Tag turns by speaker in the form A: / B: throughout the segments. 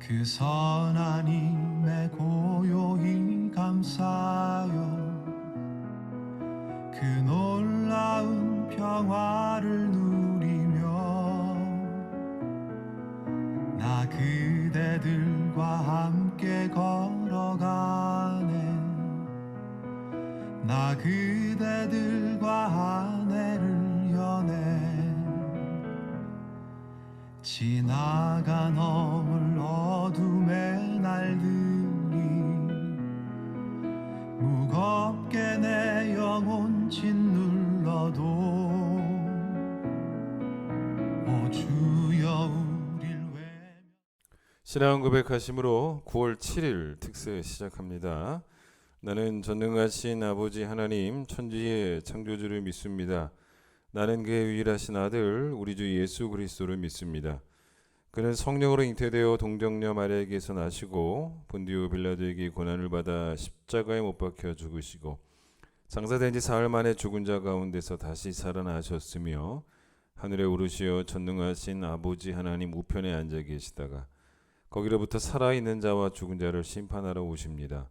A: 그 선한 힘에 고요히 감사하여 그 놀라운 평화를 누리며 나 그대들과 함께 걸어가네. 나 그대들과 하늘을 여네. 지나가 넘을 어둠의 날들이 무겁게 내 영혼 짓눌러도 오 주여 우릴 외면.
B: 신앙 고백하심으로 9월 7일 특세 시작합니다. 나는 전능하신 아버지 하나님 천지의 창조주를 믿습니다. 나는 그의 유일하신 아들 우리 주 예수 그리스도를 믿습니다. 그는 성령으로 잉태되어 동정녀 마리아에게서 나시고 본디오 빌라도에게 고난을 받아 십자가에 못 박혀 죽으시고 장사된 지 사흘 만에 죽은 자 가운데서 다시 살아나셨으며 하늘에 오르시어 전능하신 아버지 하나님 우편에 앉아 계시다가 거기로부터 살아있는 자와 죽은 자를 심판하러 오십니다.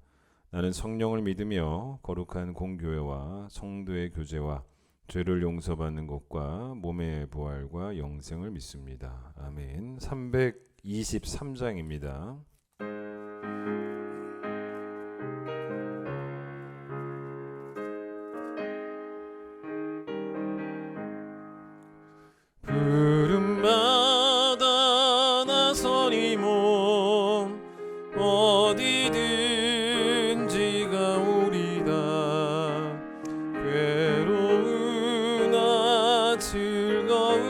B: 나는 성령을 믿으며 거룩한 공교회와 성도의 교제와 죄를 용서받는 것과 몸의 부활과 영생을 믿습니다. 아멘. 323장입니다. 부름받아 나서니 몸 어디든지 가오리다. 괴로우나 즐거우나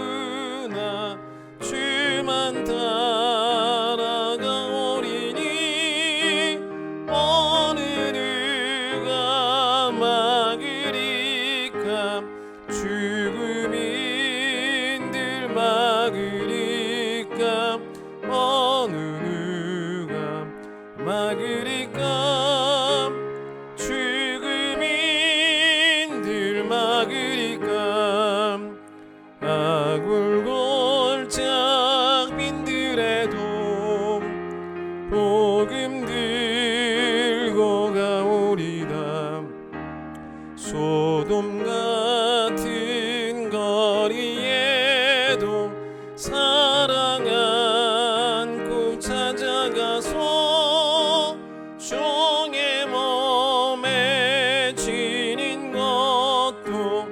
B: 주만 따라가오리니 어느 누가 막으리까. 죽음인들 막으리까. 어느 누가 막으리까. 죽음인들 막으리까. 아굴골짝 빈들에도 복음 들고 가오리다. 소돔 같은 거리에도 사랑 안고 찾아가서 종의 몸에 지닌 것도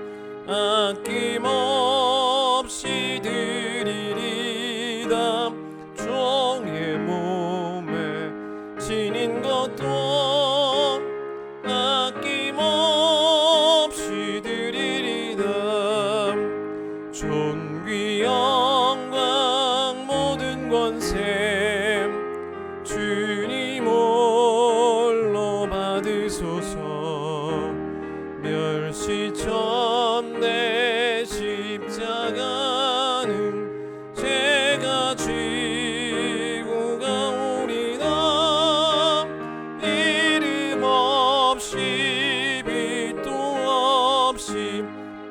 B: 아낌없이 드리리다. 종의 몸에 지닌 것도 아낌없이 드리리다. 존귀 영광 모든 권세 주님 홀로 받으소서. 멸시천 내 십자가는 제가 지고 가오리다. 이름 없이 빛도 없이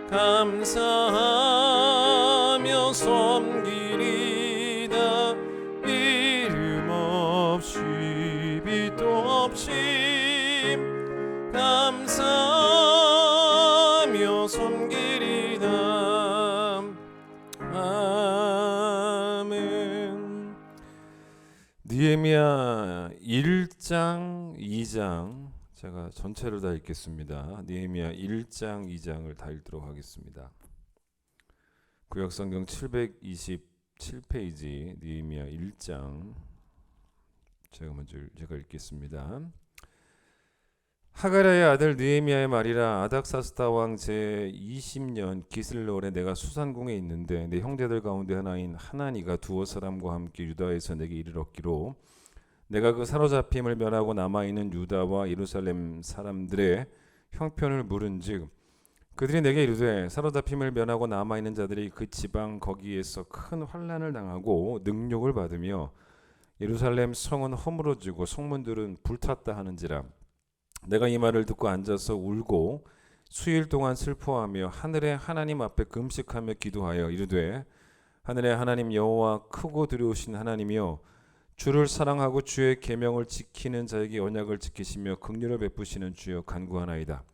B: 감사하며 섬기리다. 이름 없이 빛도 없이 감사하며 섬기리다. 아멘. 느헤미야 1장 2장 제가 전체를 다 읽겠습니다. 느헤미야 1장 2장을 다 읽도록 하겠습니다. 구약성경 727페이지 느헤미야 1장 제가 읽겠습니다. 하가랴의 아들 느헤미야의 말이라. 아닥사스다 왕 제20년 기슬롤에 내가 수산궁에 있는데 내 형제들 가운데 하나인 하나니가 두어 사람과 함께 유다에서 내게 이르렀기로 내가 그 사로잡힘을 면하고 남아있는 유다와 예루살렘 사람들의 형편을 물은즉 그들이 내게 이르되 사로잡힘을 면하고 남아있는 자들이 그 지방 거기에서 큰 환난을 당하고 능욕을 받으며 예루살렘 성은 허물어지고 성문들은 불탔다 하는지라. 내가 이 말을 듣고 앉아서 울고 수일 동안 슬퍼하며 하늘의 하나님 앞에 금식하며 기도하여 이르되 하늘의 하나님 여호와 크고 두려우신 하나님이여 주를 사랑하고 주의 계명을 지키는 자에게 언약을 지키시며 긍휼을 베푸시는 주여 간구하나이다.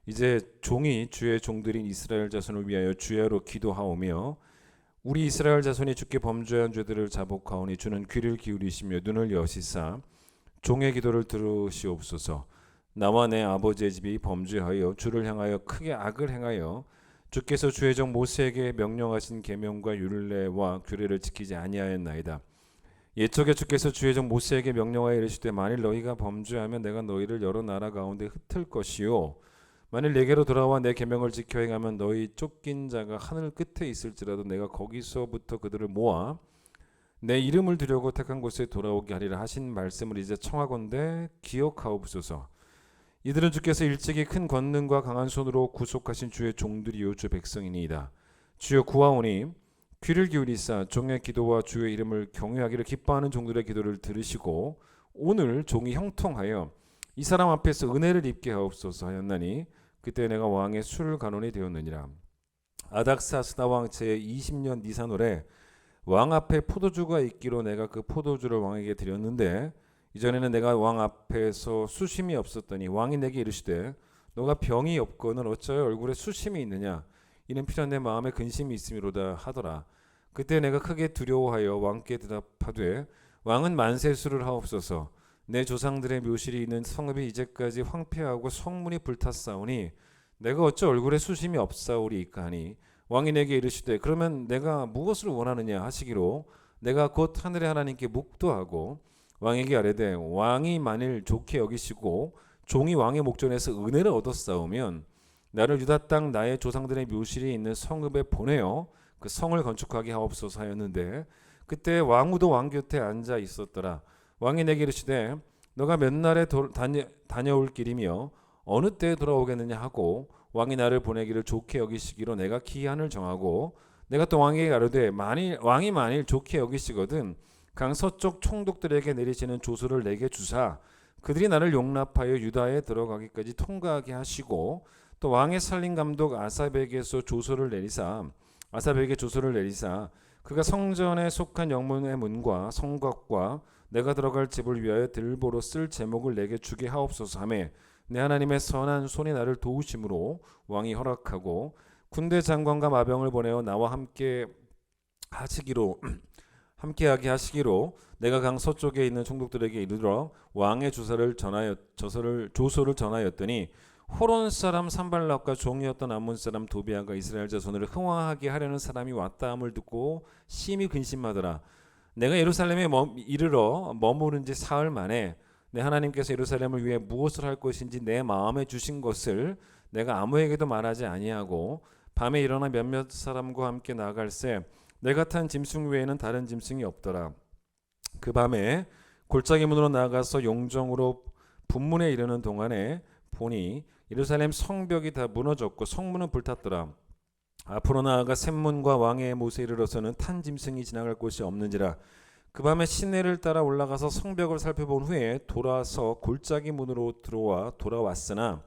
B: 이제 종이 주의 종들인 이스라엘 자손을 위하여 주야로 기도하오며 우리 이스라엘 자손이 주께 범죄한 죄들을 자복하오니 주는 귀를 기울이시며 눈을 여시사 종의 기도를 들으시옵소서. 나와 내 아버지의 집이 범죄하여 주를 향하여 크게 악을 행하여 주께서 주의 종 모세에게 명령하신 계명과 율례와 규례를 지키지 아니하였나이다. 옛적에 주께서 주의 종 모세에게 명령하여 이르시되 만일 너희가 범죄하면 내가 너희를 여러 나라 가운데 흩을 것이요 만일 내게로 돌아와 내 계명을 지켜 행하면 너희 쫓긴 자가 하늘 끝에 있을지라도 내가 거기서부터 그들을 모아 내 이름을 두려고 택한 곳에 돌아오게 하리라 하신 말씀을 이제 청하건대 기억하옵소서. 이들은 주께서 일찍이 큰 권능과 강한 손으로 구속하신 주의 종들이요 주 백성이니이다. 주여 구하오니 귀를 기울이사 종의 기도와 주의 이름을 경외하기를 기뻐하는 종들의 기도를 들으시고 오늘 종이 형통하여 이 사람 앞에서 은혜를 입게 하옵소서 하였나니 그때 내가 왕의 술 간원이 되었느니라. 아닥사스다 왕 제20년 니산월에 왕 앞에 포도주가 있기로 내가 그 포도주를 왕에게 드렸는데 이전에는 내가 왕 앞에서 수심이 없었더니 왕이 내게 이르시되 너가 병이 없거늘 어찌하여 얼굴에 수심이 있느냐 이는 필연 내 마음에 근심이 있음이로다 하더라. 그때 내가 크게 두려워하여 왕께 대답하되 왕은 만세수를 하옵소서. 내 조상들의 묘실이 있는 성읍이 이제까지 황폐하고 성문이 불탔사오니 내가 어찌 얼굴에 수심이 없사오리이까 하니 왕이 내게 이르시되 그러면 내가 무엇을 원하느냐 하시기로 내가 곧 하늘의 하나님께 묵도하고 왕에게 아뢰되 왕이 만일 좋게 여기시고 종이 왕의 목전에서 은혜를 얻었사오면 나를 유다 땅 나의 조상들의 묘실이 있는 성읍에 보내어 그 성을 건축하게 하옵소서 하였는데 그때 왕후도 왕 곁에 앉아 있었더라. 왕이 내게 이르시되 너가 몇 날에 다녀올 길이며 어느 때에 돌아오겠느냐 하고 왕이 나를 보내기를 좋게 여기시기로 내가 기한을 정하고 내가 또 왕에게 가로되 왕이 만일 좋게 여기시거든 강 서쪽 총독들에게 내리시는 조서를 내게 주사 그들이 나를 용납하여 유다에 들어가기까지 통과하게 하시고 또 왕의 살림 감독 아삽에게서 조서를 내리사 그가 성전에 속한 영문의 문과 성곽과 내가 들어갈 집을 위하여 들보로 쓸 제목을 내게 주게 하옵소서 하매 내 하나님의 선한 손이 나를 도우심으로 왕이 허락하고 군대 장관과 마병을 보내어 나와 함께하게 하시기로 내가 강 서쪽에 있는 총독들에게 이르러 왕의 조서를 전하였더니 호론 사람 산발락과 종이었던 암몬 사람 도비아가 이스라엘 자손을 흥화하게 하려는 사람이 왔다 함을 듣고 심히 근심하더라. 내가 예루살렘에 이르러 머무른 지 사흘 만에 내 하나님께서 예루살렘을 위해 무엇을 할 것인지 내 마음에 주신 것을 내가 아무에게도 말하지 아니하고 밤에 일어나 몇몇 사람과 함께 나아갈새 내가 탄 짐승 외에는 다른 짐승이 없더라. 그 밤에 골짜기 문으로 나아가서 용정으로 분문에 이르는 동안에 보니 예루살렘 성벽이 다 무너졌고 성문은 불탔더라. 앞으로 나아가 샘문과 왕의 못에 이르러서는 탄 짐승이 지나갈 곳이 없는지라. 그 밤에 시내를 따라 올라가서 성벽을 살펴본 후에 돌아서 골짜기 문으로 돌아왔으나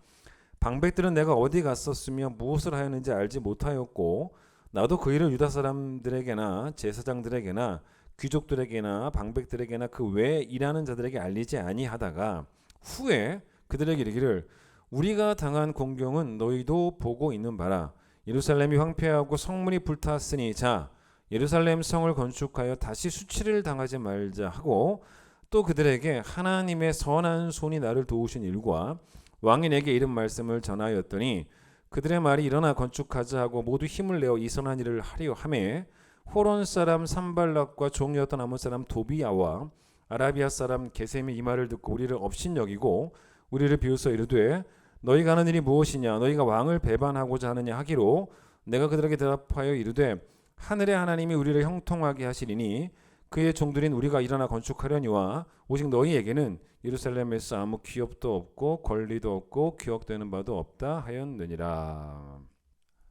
B: 방백들은 내가 어디 갔었으며 무엇을 하였는지 알지 못하였고 나도 그 일을 유다 사람들에게나 제사장들에게나 귀족들에게나 방백들에게나 그 외에 일하는 자들에게 알리지 아니하다가 후에 그들에게 이르기를 우리가 당한 공경은 너희도 보고 있는 바라. 예루살렘이 황폐하고 성문이 불탔으니 자 예루살렘 성을 건축하여 다시 수치를 당하지 말자 하고 또 그들에게 하나님의 선한 손이 나를 도우신 일과 왕이 내게 이른 말씀을 전하였더니 그들의 말이 일어나 건축하자 하고 모두 힘을 내어 이 선한 일을 하려 하매 호론 사람 산발락과 종이었던 아몬 사람 도비야와 아라비아 사람 게셈이 이 말을 듣고 우리를 업신여기고 우리를 비웃어 이르되 너희가 하는 일이 무엇이냐 너희가 왕을 배반하고자 하느냐 하기로 내가 그들에게 대답하여 이르되 하늘의 하나님이 우리를 형통하게 하시리니 그의 종들인 우리가 일어나 건축하려니와 오직 너희에게는 예루살렘에서 아무 기업도 없고 권리도 없고 기억되는 바도 없다 하였느니라.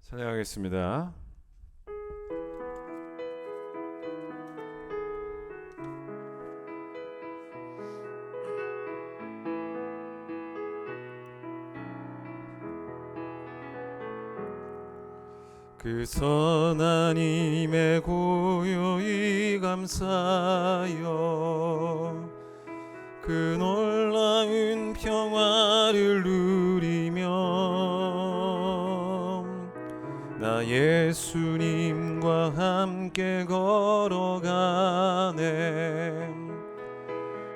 B: 찬양하겠습니다. 그 선한 힘에 고요히 감사하여 그 놀라운 평화를 누리며 나 예수님과 함께 걸어가네.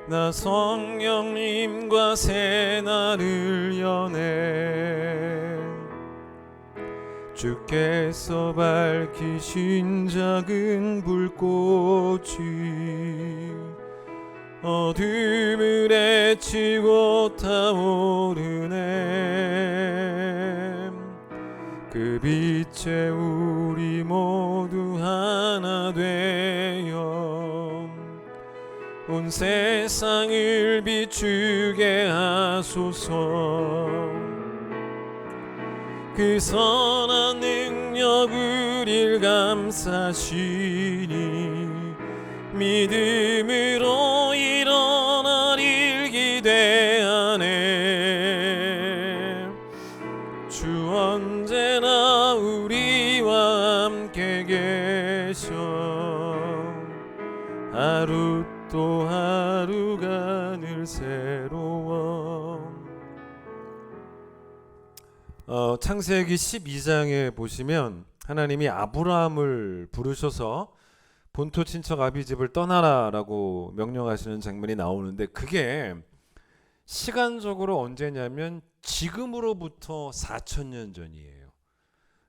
B: 나 성령님과 새날을 여네. 주께서 밝히신 작은 불꽃이 어둠을 헤치고 타오르네. 그 빛에 우리 모두 하나 되어 온 세상을 비추게 하소서. 그 선한 능력 우릴 감싸시니 믿음으로 일어나릴 기대하네. 주 언제나 우리와 함께 계셔 하루 또 하루가 늘 새로워. 창세기 12장에 보시면 하나님이 아브라함을 부르셔서 본토 친척 아비집을 떠나라라고 명령하시는 장면이 나오는데, 그게 시간적으로 언제냐면 지금으로부터 4,000년 전이에요.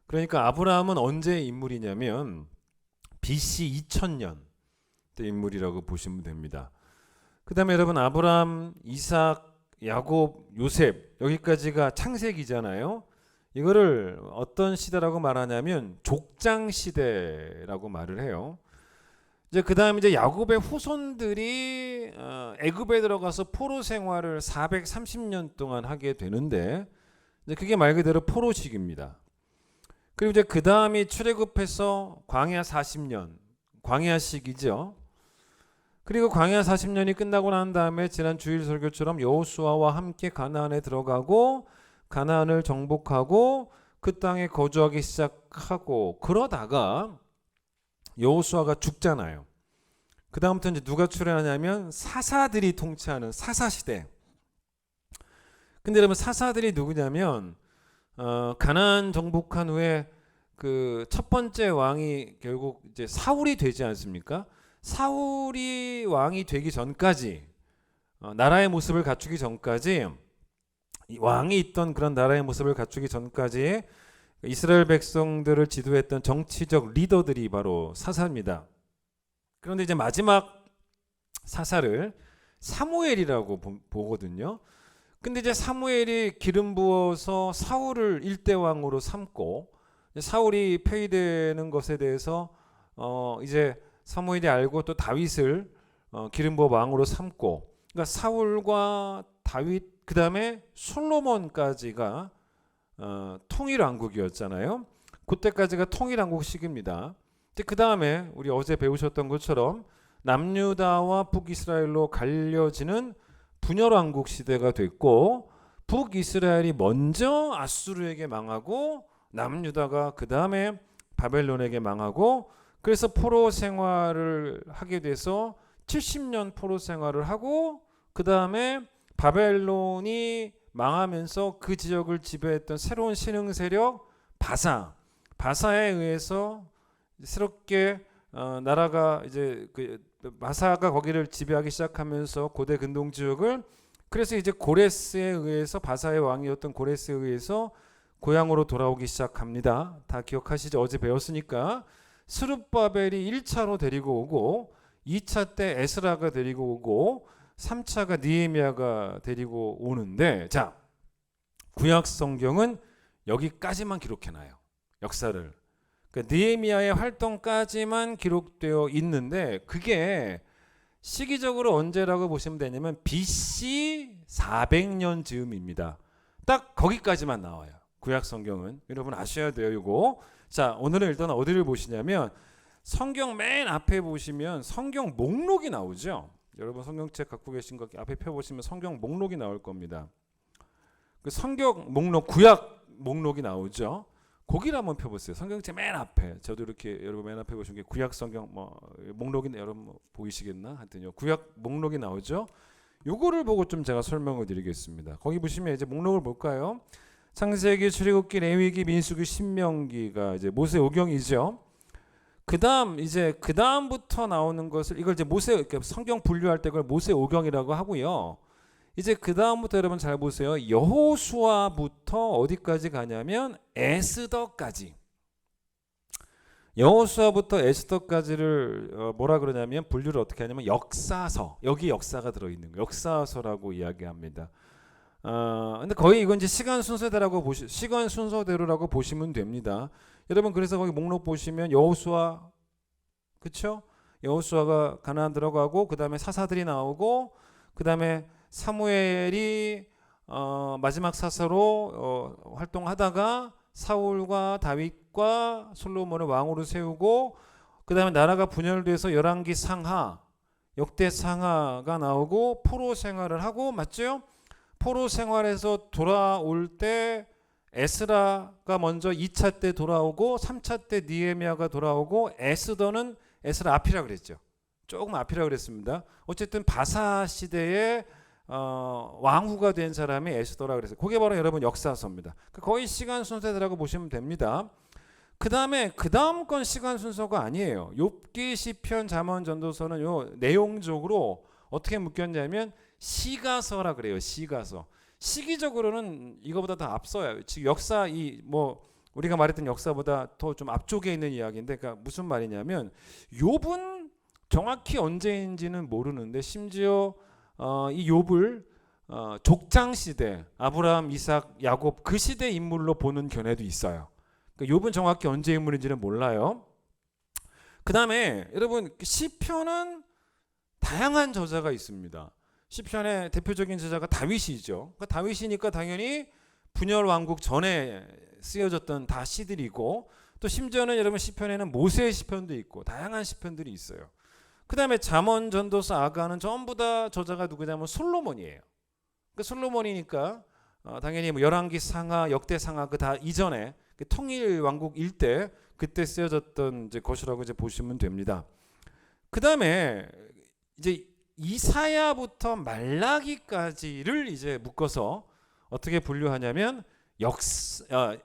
B: 그러니까 아브라함은 언제의 인물이냐면 BC 2000년 때 인물이라고 보시면 됩니다. 그 다음에 여러분, 아브라함, 이삭, 야곱, 요셉, 여기까지가 창세기잖아요. 이거를 어떤 시대라고 말하냐면 족장 시대라고 말을 해요. 이제 그 다음에 이제 야곱의 후손들이 애굽에 들어가서 포로 생활을 430년 동안 하게 되는데, 이제 그게 말 그대로 포로식입니다. 그리고 이제 그 다음이 출애굽해서 광야 40년, 광야식이죠. 그리고 광야 40년이 끝나고 난 다음에 지난 주일 설교처럼 여호수아와 함께 가나안에 들어가고 가나안을 정복하고 그 땅에 거주하기 시작하고, 그러다가 여호수아가 죽잖아요. 그 다음부터 이제 누가 출현하냐면 사사들이 통치하는 사사시대. 근데 여러분, 사사들이 누구냐면 가나안 정복한 후에 그 첫 번째 왕이 결국 이제 사울이 되지 않습니까? 사울이 왕이 되기 전까지, 나라의 모습을 갖추기 전까지, 왕이 있던 그런 나라의 모습을 갖추기 전까지 이스라엘 백성들을 지도했던 정치적 리더들이 바로 사사입니다. 그런데 이제 마지막 사사를 사무엘이라고 보거든요. 근데 이제 사무엘이 기름 부어서 사울을 일대왕으로 삼고, 사울이 폐위되는 것에 대해서 이제 사무엘이 알고 또 다윗을 기름 부어 왕으로 삼고, 그러니까 사울과 다윗, 그 다음에 솔로몬까지가 통일왕국이었잖아요. 그때까지가 통일왕국 시기입니다. 그 다음에 우리 어제 배우셨던 것처럼 남유다와 북이스라엘로 갈려지는 분열왕국 시대가 됐고, 북이스라엘이 먼저 아수르에게 망하고 남유다가 그 다음에 바벨론에게 망하고, 그래서 포로 생활을 하게 돼서 70년 포로 생활을 하고, 그 다음에 바벨론이 망하면서 그 지역을 지배했던 새로운 신흥 세력 바사에 의해서 새롭게 나라가 이제 그 바사가 거기를 지배하기 시작하면서 고대 근동 지역을, 그래서 이제 고레스에 의해서, 바사의 왕이었던 고레스에 의해서 고향으로 돌아오기 시작합니다. 다 기억하시죠? 어제 배웠으니까. 스룹바벨이 1차로 데리고 오고, 2차 때 에스라가 데리고 오고, 3차가 느헤미야가 데리고 오는데, 자, 구약 성경은 여기까지만 기록해놔요. 역사를. 그러니까 느헤미야의 활동까지만 기록되어 있는데, 그게 시기적으로 언제라고 보시면 되냐면 BC 400년 즈음입니다. 딱 거기까지만 나와요. 구약 성경은. 여러분 아셔야 돼요, 이거. 자, 오늘은 일단 어디를 보시냐면 성경 맨 앞에 보시면 성경 목록이 나오죠. 여러분 성경책 갖고 계신 거 앞에 펴보시면 성경 목록이 나올 겁니다. 그 성경 목록, 구약 목록이 나오죠. 거기를 한번 펴보세요. 성경책 맨 앞에. 저도 이렇게 여러분 맨 앞에 보시는 게 구약 성경 뭐 목록이 여러분 뭐 보이시겠나? 하여튼요. 구약 목록이 나오죠. 요거를 보고 좀 제가 설명을 드리겠습니다. 거기 보시면 이제 목록을 볼까요? 창세기, 출애굽기, 레위기, 민수기, 신명기가 이제 모세 오경이죠. 그 다음부터 나오는 것을 이걸 이제 모세 성경 분류할 때 그걸 모세 오경이라고 하고요. 이제 그 다음부터 여러분 잘 보세요. 여호수아부터 어디까지 가냐면 에스더까지. 여호수아부터 에스더까지를 뭐라 그러냐면 분류를 어떻게 하냐면 역사서. 여기 역사가 들어 있는 거. 역사서라고 이야기합니다. 근데 거의 이건 이제 시간 순서대로라고 보시면 됩니다. 여러분 그래서 거기 목록 보시면 여호수아, 그렇죠? 여호수아가 가나안 들어가고 그 다음에 사사들이 나오고 그 다음에 사무엘이 마지막 사사로 활동하다가 사울과 다윗과 솔로몬을 왕으로 세우고 그 다음에 나라가 분열돼서 열왕기 상하, 역대 상하가 나오고 포로 생활을 하고 맞죠? 포로 생활에서 돌아올 때 에스라가 먼저 2차 때 돌아오고 3차 때 느헤미야가 돌아오고 에스더는 에스라 앞이라 그랬죠. 조금 앞이라 그랬습니다. 어쨌든 바사 시대에 왕후가 된 사람이 에스더라 그랬어요. 그게 바로 여러분 역사서입니다. 거의 시간 순서대로라고 보시면 됩니다. 그 다음 건 시간 순서가 아니에요. 욥기, 시편, 잠언, 전도서는 요 내용적으로 어떻게 묶였냐면 시가서라 그래요. 시가서. 시기적으로는 이거보다 더 앞서요. 지금 역사 우리가 말했던 역사보다 더 좀 앞쪽에 있는 이야기인데, 그러니까 무슨 말이냐면 욥은 정확히 언제인지는 모르는데 심지어 이 욥을 족장 시대 아브라함, 이삭, 야곱 그 시대 인물로 보는 견해도 있어요. 그러니까 욥은 정확히 언제 인물인지는 몰라요. 그 다음에 여러분 시편은 다양한 저자가 있습니다. 시편의 대표적인 저자가 다윗이죠. 그러니까 다윗이니까 당연히 분열 왕국 전에 쓰여졌던 다 시들이고 또 심지어는 여러분 시편에는 모세의 시편도 있고 다양한 시편들이 있어요. 그 다음에 잠언, 전도서, 아가는 전부 다 저자가 누구냐면 솔로몬이에요. 그 솔로몬이니까 당연히 뭐 열왕기 상하, 역대 상하 그 다 이전에 그 통일 왕국 일대 그때 쓰여졌던 이제 것이라고 이제 보시면 됩니다. 그 다음에 이제 이사야부터 말라기까지를 이제 묶어서 어떻게 분류하냐면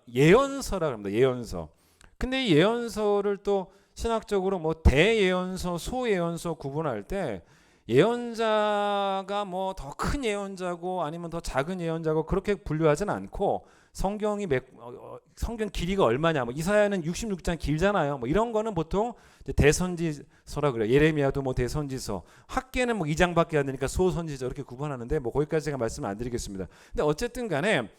B: 예언서라고 합니다. 예언서. 근데 이 예언서를 또 신학적으로 뭐 대예언서, 소예언서 구분할 때 예언자가 뭐 더 큰 예언자고 아니면 더 작은 예언자고 그렇게 분류하진 않고 성경 길이가 얼마냐, 뭐 이사야는 66장 길잖아요. 뭐 이런 거는 보통 대선지서라 그래요. 예레미야도 뭐 대선지서, 학계는 뭐 2장밖에 안 되니까 소선지서 이렇게 구분하는데 뭐 거기까지 제가 말씀을 안 드리겠습니다. 근데 어쨌든 간에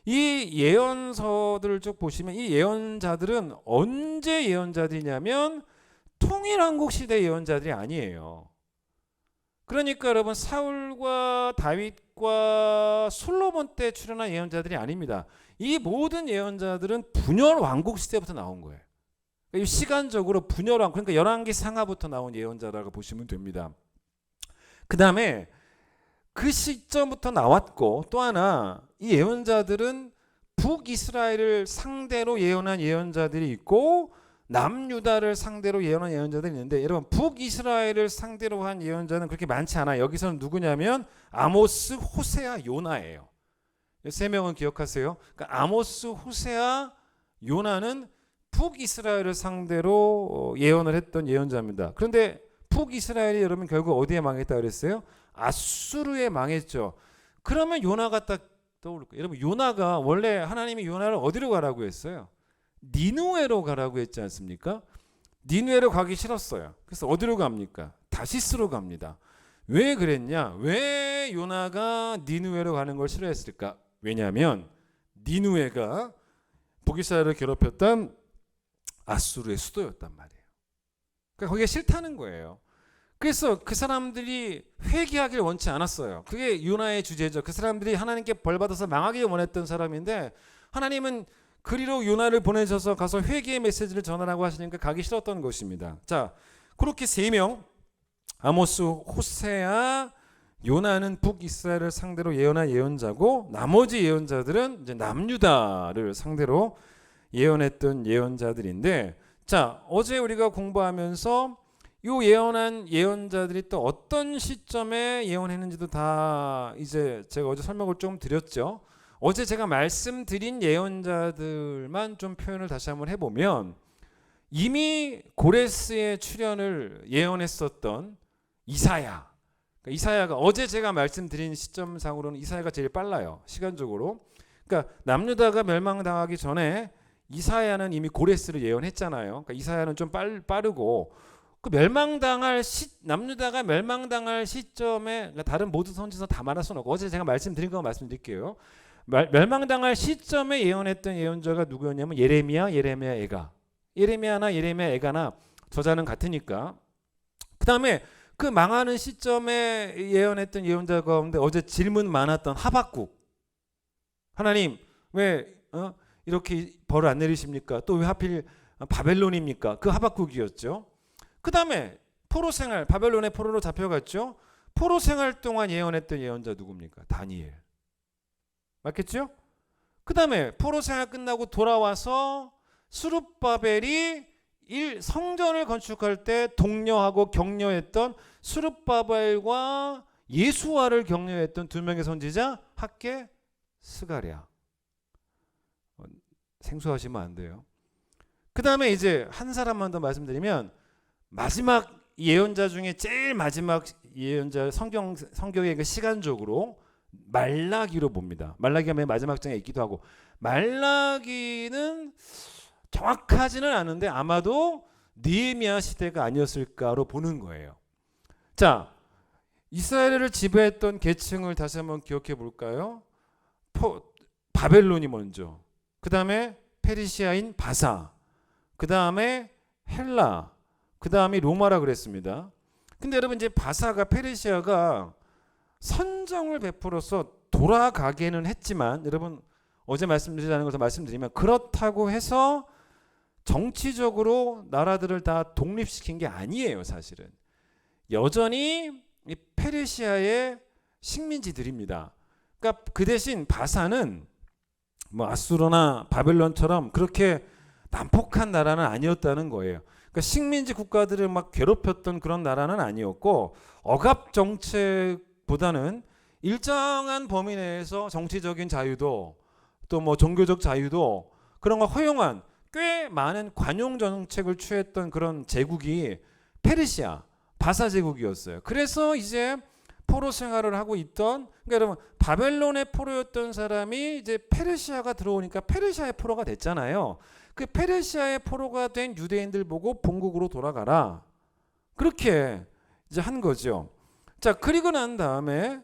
B: 이 예언서들을 쭉 보시면 이 예언자들은 언제 예언자들이냐면 통일왕국 시대 예언자들이 아니에요. 그러니까 여러분 사울과 다윗과 솔로몬 때 출현한 예언자들이 아닙니다. 이 모든 예언자들은 분열 왕국 시대부터 나온 거예요. 그러니까 시간적으로 분열 왕국, 그러니까 열왕기 상하부터 나온 예언자라고 보시면 됩니다. 그 다음에 그 시점부터 나왔고 또 하나 이 예언자들은 북이스라엘을 상대로 예언한 예언자들이 있고 남유다를 상대로 예언한 예언자들이 있는데 여러분 북이스라엘을 상대로 한 예언자는 그렇게 많지 않아요. 여기서는 누구냐면 아모스, 호세아, 요나예요. 세 명은 기억하세요. 그러니까 아모스, 호세아, 요나는 북이스라엘을 상대로 예언을 했던 예언자입니다. 그런데 북이스라엘이 여러분 결국 어디에 망했다 그랬어요? 아수르에 망했죠. 그러면 요나가 딱 떠오를 거예요. 여러분 요나가 원래 하나님이 요나를 어디로 가라고 했어요? 니누에로 가라고 했지 않습니까? 니누에로 가기 싫었어요. 그래서 어디로 갑니까? 다시스로 갑니다. 왜 그랬냐? 왜 요나가 니누에로 가는 걸 싫어했을까? 왜냐하면 니누에가 북이스라엘을 괴롭혔던 아수르의 수도였단 말이에요. 그러니까 거기가 싫다는 거예요. 그래서 그 사람들이 회개하길 원치 않았어요. 그게 요나의 주제죠. 그 사람들이 하나님께 벌받아서 망하길 원했던 사람인데 하나님은 그리로 요나를 보내셔서 가서 회개의 메시지를 전하라고 하시니까 가기 싫었던 것입니다. 자, 그렇게 세 명 아모스, 호세아, 요나는 북이스라엘을 상대로 예언한 예언자고 나머지 예언자들은 이제 남유다를 상대로 예언했던 예언자들인데, 자, 어제 우리가 공부하면서 요 예언한 예언자들이 또 어떤 시점에 예언했는지도 다 이제 제가 어제 설명을 좀 드렸죠. 어제 제가 말씀드린 예언자들만 좀 표현을 다시 한번 해보면, 이미 고레스의 출현을 예언했었던 이사야, 그러니까 이사야가 어제 제가 말씀드린 시점상으로는 이사야가 제일 빨라요, 시간적으로. 그러니까 남유다가 멸망당하기 전에 이사야는 이미 고레스를 예언했잖아요. 그러니까 이사야는 좀 빠르고, 그 남유다가 멸망당할 시점에, 그러니까 다른 모든 선지서 다 말할 수는 없고 어제 제가 말씀드린 거 말씀드릴게요. 멸망당할 시점에 예언했던 예언자가 누구였냐면 예레미야, 예레미야나 예레미야 에가나 저자는 같으니까. 그 다음에 그 망하는 시점에 예언했던 예언자 가운데 어제 질문 많았던 하박국, 하나님 왜 이렇게 벌을 안 내리십니까? 또 왜 하필 바벨론입니까? 그 하박국이었죠. 그 다음에 포로 생활, 바벨론의 포로로 잡혀갔죠. 포로 생활 동안 예언했던 예언자 누굽니까? 다니엘. 맞겠죠? 그 다음에 포로 생활 끝나고 돌아와서 스룹바벨이 성전을 건축할 때 독려하고 격려했던 스룹바벨과 예수와를 격려했던 두 명의 선지자 학개, 스가랴. 생소하시면 안 돼요. 그 다음에 이제 한 사람만 더 말씀드리면, 마지막 예언자 중에 제일 마지막 예언자, 성경의 그 시간적으로 말라기로 봅니다. 말라기가 맨 마지막 장에 있기도 하고, 말라기는 정확하지는 않은데 아마도 느헤미야 시대가 아니었을까로 보는 거예요. 자, 이스라엘을 지배했던 계층을 다시 한번 기억해 볼까요? 바벨론이 먼저, 그 다음에 페르시아인 바사, 그 다음에 헬라, 그 다음에 로마라 그랬습니다. 근데 여러분, 이제 바사가, 페르시아가 선정을 베풀어서 돌아가기는 했지만, 여러분 어제 말씀드리자는 것을 말씀드리면, 그렇다고 해서 정치적으로 나라들을 다 독립시킨 게 아니에요. 사실은 여전히 이 페르시아의 식민지들입니다. 그러니까 그 대신 바사는 뭐 아수르나 바벨론처럼 그렇게 난폭한 나라는 아니었다는 거예요. 그러니까 식민지 국가들을 막 괴롭혔던 그런 나라는 아니었고, 억압 정책보다는 일정한 범위 내에서 정치적인 자유도 또 뭐 종교적 자유도 그런 거 허용한 꽤 많은 관용 정책을 취했던 그런 제국이 페르시아, 바사 제국이었어요. 그래서 이제 포로 생활을 하고 있던, 그러니까 여러분 바벨론의 포로였던 사람이 이제 페르시아가 들어오니까 페르시아의 포로가 됐잖아요. 그 페르시아의 포로가 된 유대인들 보고 본국으로 돌아가라, 그렇게 이제 한 거죠. 자, 그리고 난 다음에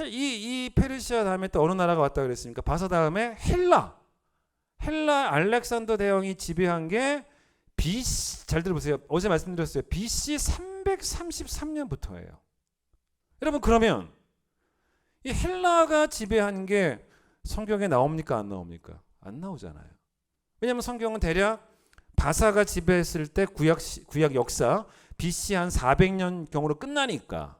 B: 이 페르시아 다음에 또 어느 나라가 왔다 그랬습니까? 바사 다음에 헬라 알렉산더 대왕이 지배한 게 BC, 잘 들어보세요. 어제 말씀드렸어요. BC 333년부터예요. 여러분, 그러면 이 헬라가 지배한 게 성경에 나옵니까? 안 나옵니까? 안 나오잖아요. 왜냐하면 성경은 대략 바사가 지배했을 때 구약 역사 BC 한 400년 경으로 끝나니까.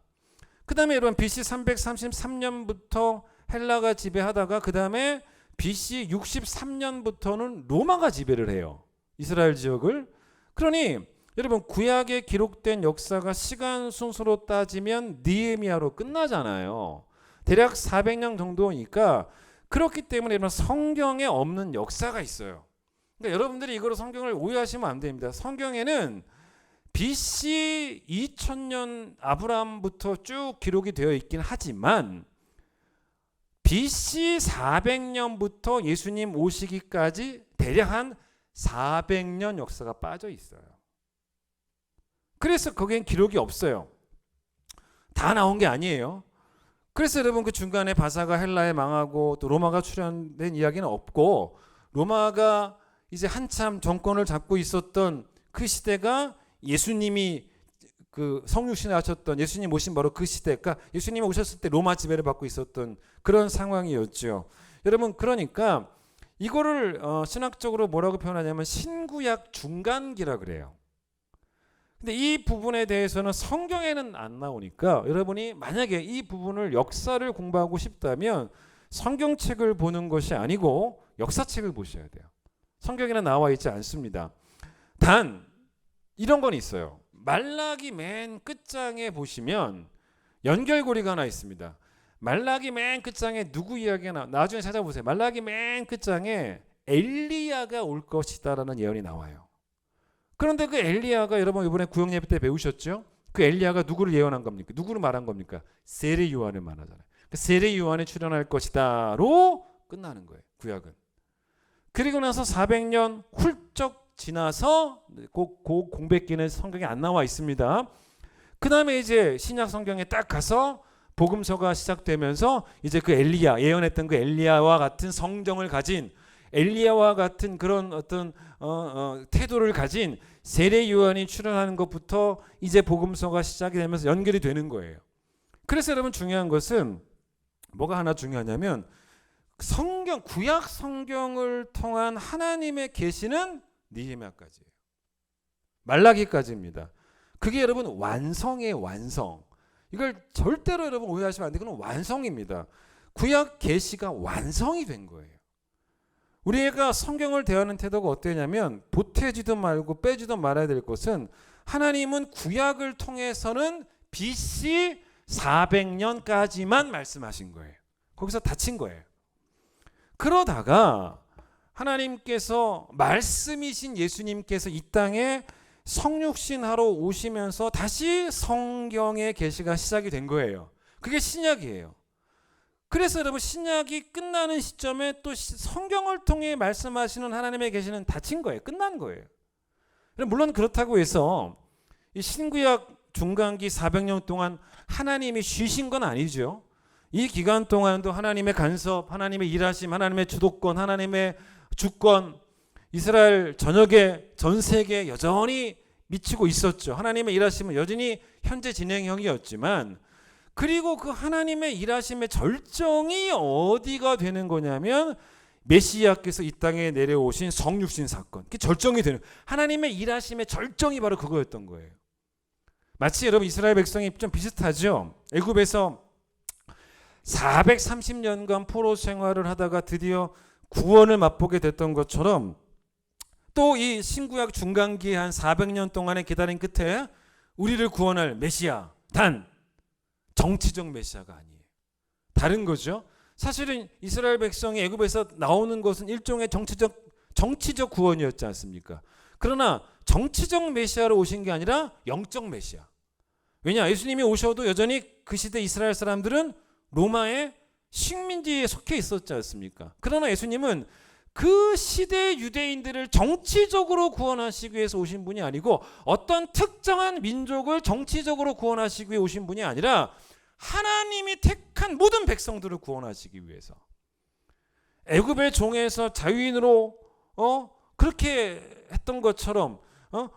B: 그 다음에 여러분 BC 333년부터 헬라가 지배하다가 그 다음에 BC 63년부터는 로마가 지배를 해요, 이스라엘 지역을. 그러니 여러분 구약에 기록된 역사가 시간 순서로 따지면 느헤미야로 끝나잖아요. 대략 400년 정도니까. 그렇기 때문에 여러분 성경에 없는 역사가 있어요. 그러니까 여러분들이 이거로 성경을 오해하시면 안 됩니다. 성경에는 BC 2000년 아브라함부터 쭉 기록이 되어 있긴 하지만 BC 400년부터 예수님 오시기까지 대략 한 400년 역사가 빠져 있어요. 그래서 거기엔 기록이 없어요. 다 나온 게 아니에요. 그래서 여러분 그 중간에 바사가 헬라에 망하고 또 로마가 출현된 이야기는 없고, 로마가 이제 한참 정권을 잡고 있었던 그 시대가 예수님이 그 성육신을 하셨던 예수님 오신 바로 그 시대, 그러니까 예수님이 오셨을 때 로마 지배를 받고 있었던 그런 상황이었죠. 여러분, 그러니까 이거를 신학적으로 뭐라고 표현하냐면 신구약 중간기라 그래요. 근데 이 부분에 대해서는 성경에는 안 나오니까 여러분이 만약에 이 부분을 역사를 공부하고 싶다면 성경책을 보는 것이 아니고 역사책을 보셔야 돼요. 성경에는 나와 있지 않습니다. 단 이런 건 있어요. 말라기 맨 끝장에 보시면 연결고리가 하나 있습니다. 말라기 맨 끝장에 누구 이야기가 나중에 찾아보세요. 말라기 맨 끝장에 엘리야가 올 것이다라는 예언이 나와요. 그런데 그 엘리야가 여러분 이번에 구역 예배 때 배우셨죠? 그 엘리야가 누구를 예언한 겁니까? 누구를 말한 겁니까? 세례 요한을 말하잖아요. 그 세례 요한이 출현할 것이다로 끝나는 거예요. 구약은. 그리고 나서 400년 훌쩍 지나서 그 공백기는 성경에 안 나와 있습니다. 그 다음에 이제 신약 성경에 딱 가서 복음서가 시작되면서 이제 그 엘리야, 예언했던 그 엘리야와 같은 성정을 가진, 엘리야와 같은 그런 어떤 태도를 가진 세례 요한이 출현하는 것부터 이제 복음서가 시작이 되면서 연결이 되는 거예요. 그래서 여러분 중요한 것은 뭐가 하나 중요하냐면 성경, 구약 성경을 통한 하나님의 계시는 느헤미야까지예요. 말라기까지입니다. 그게 여러분 완성의 완성. 이걸 절대로 여러분 오해하시면 안 돼요. 그건 완성입니다. 구약 계시가 완성이 된 거예요. 우리가 성경을 대하는 태도가 어떠냐면 보태지도 말고 빼지도 말아야 될 것은 하나님은 구약을 통해서는 BC 400년까지만 말씀하신 거예요. 거기서 닫힌 거예요. 그러다가 하나님께서 말씀이신 예수님께서 이 땅에 성육신하러 오시면서 다시 성경의 계시가 시작이 된 거예요. 그게 신약이에요. 그래서 여러분 신약이 끝나는 시점에 또 성경을 통해 말씀하시는 하나님의 계시는 닫힌 거예요. 끝난 거예요. 물론 그렇다고 해서 이 신구약 중간기 400년 동안 하나님이 쉬신 건 아니죠. 이 기간 동안도 하나님의 간섭, 하나님의 일하심, 하나님의 주도권, 하나님의 주권, 이스라엘 전역에 전 세계에 여전히 미치고 있었죠. 하나님의 일하심은 여전히 현재 진행형이었지만, 그리고 그 하나님의 일하심의 절정이 어디가 되는 거냐면 메시아께서 이 땅에 내려오신 성육신 사건, 그게 절정이 되는, 하나님의 일하심의 절정이 바로 그거였던 거예요. 마치 여러분 이스라엘 백성이 좀 비슷하죠. 애굽에서 430년간 포로 생활을 하다가 드디어 구원을 맛보게 됐던 것처럼 또 이 신구약 중간기에 한 400년 동안의 기다림 끝에 우리를 구원할 메시아, 단 정치적 메시아가 아니에요. 다른 거죠. 사실은 이스라엘 백성이 애굽에서 나오는 것은 일종의 정치적 구원이었지 않습니까? 그러나 정치적 메시아로 오신 게 아니라 영적 메시아. 왜냐? 예수님이 오셔도 여전히 그 시대 이스라엘 사람들은 로마의 식민지에 속해 있었지 않습니까? 그러나 예수님은 그 시대 유대인들을 정치적으로 구원하시기 위해서 오신 분이 아니고 어떤 특정한 민족을 정치적으로 구원하시기 위해 오신 분이 아니라 하나님이 택한 모든 백성들을 구원하시기 위해서. 애굽의 종에서 자유인으로 그렇게 했던 것처럼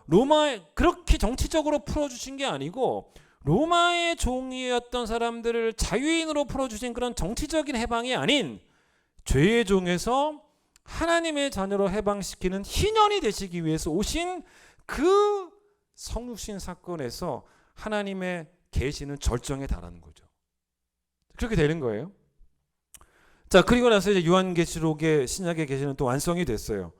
B: 로마에 그렇게 정치적으로 풀어주신 게 아니고 로마의 종이었던 사람들을 자유인으로 풀어주신 그런 정치적인 해방이 아닌 죄의 종에서 하나님의 자녀로 해방시키는 희년이 되시기 위해서 오신 그 성육신 사건에서 하나님의 계시는 절정에 달하는 거죠. 그렇게 되는 거예요. 자, 그리고 나서 이제 요한계시록의 신약의 계시는 또 완성이 됐어요.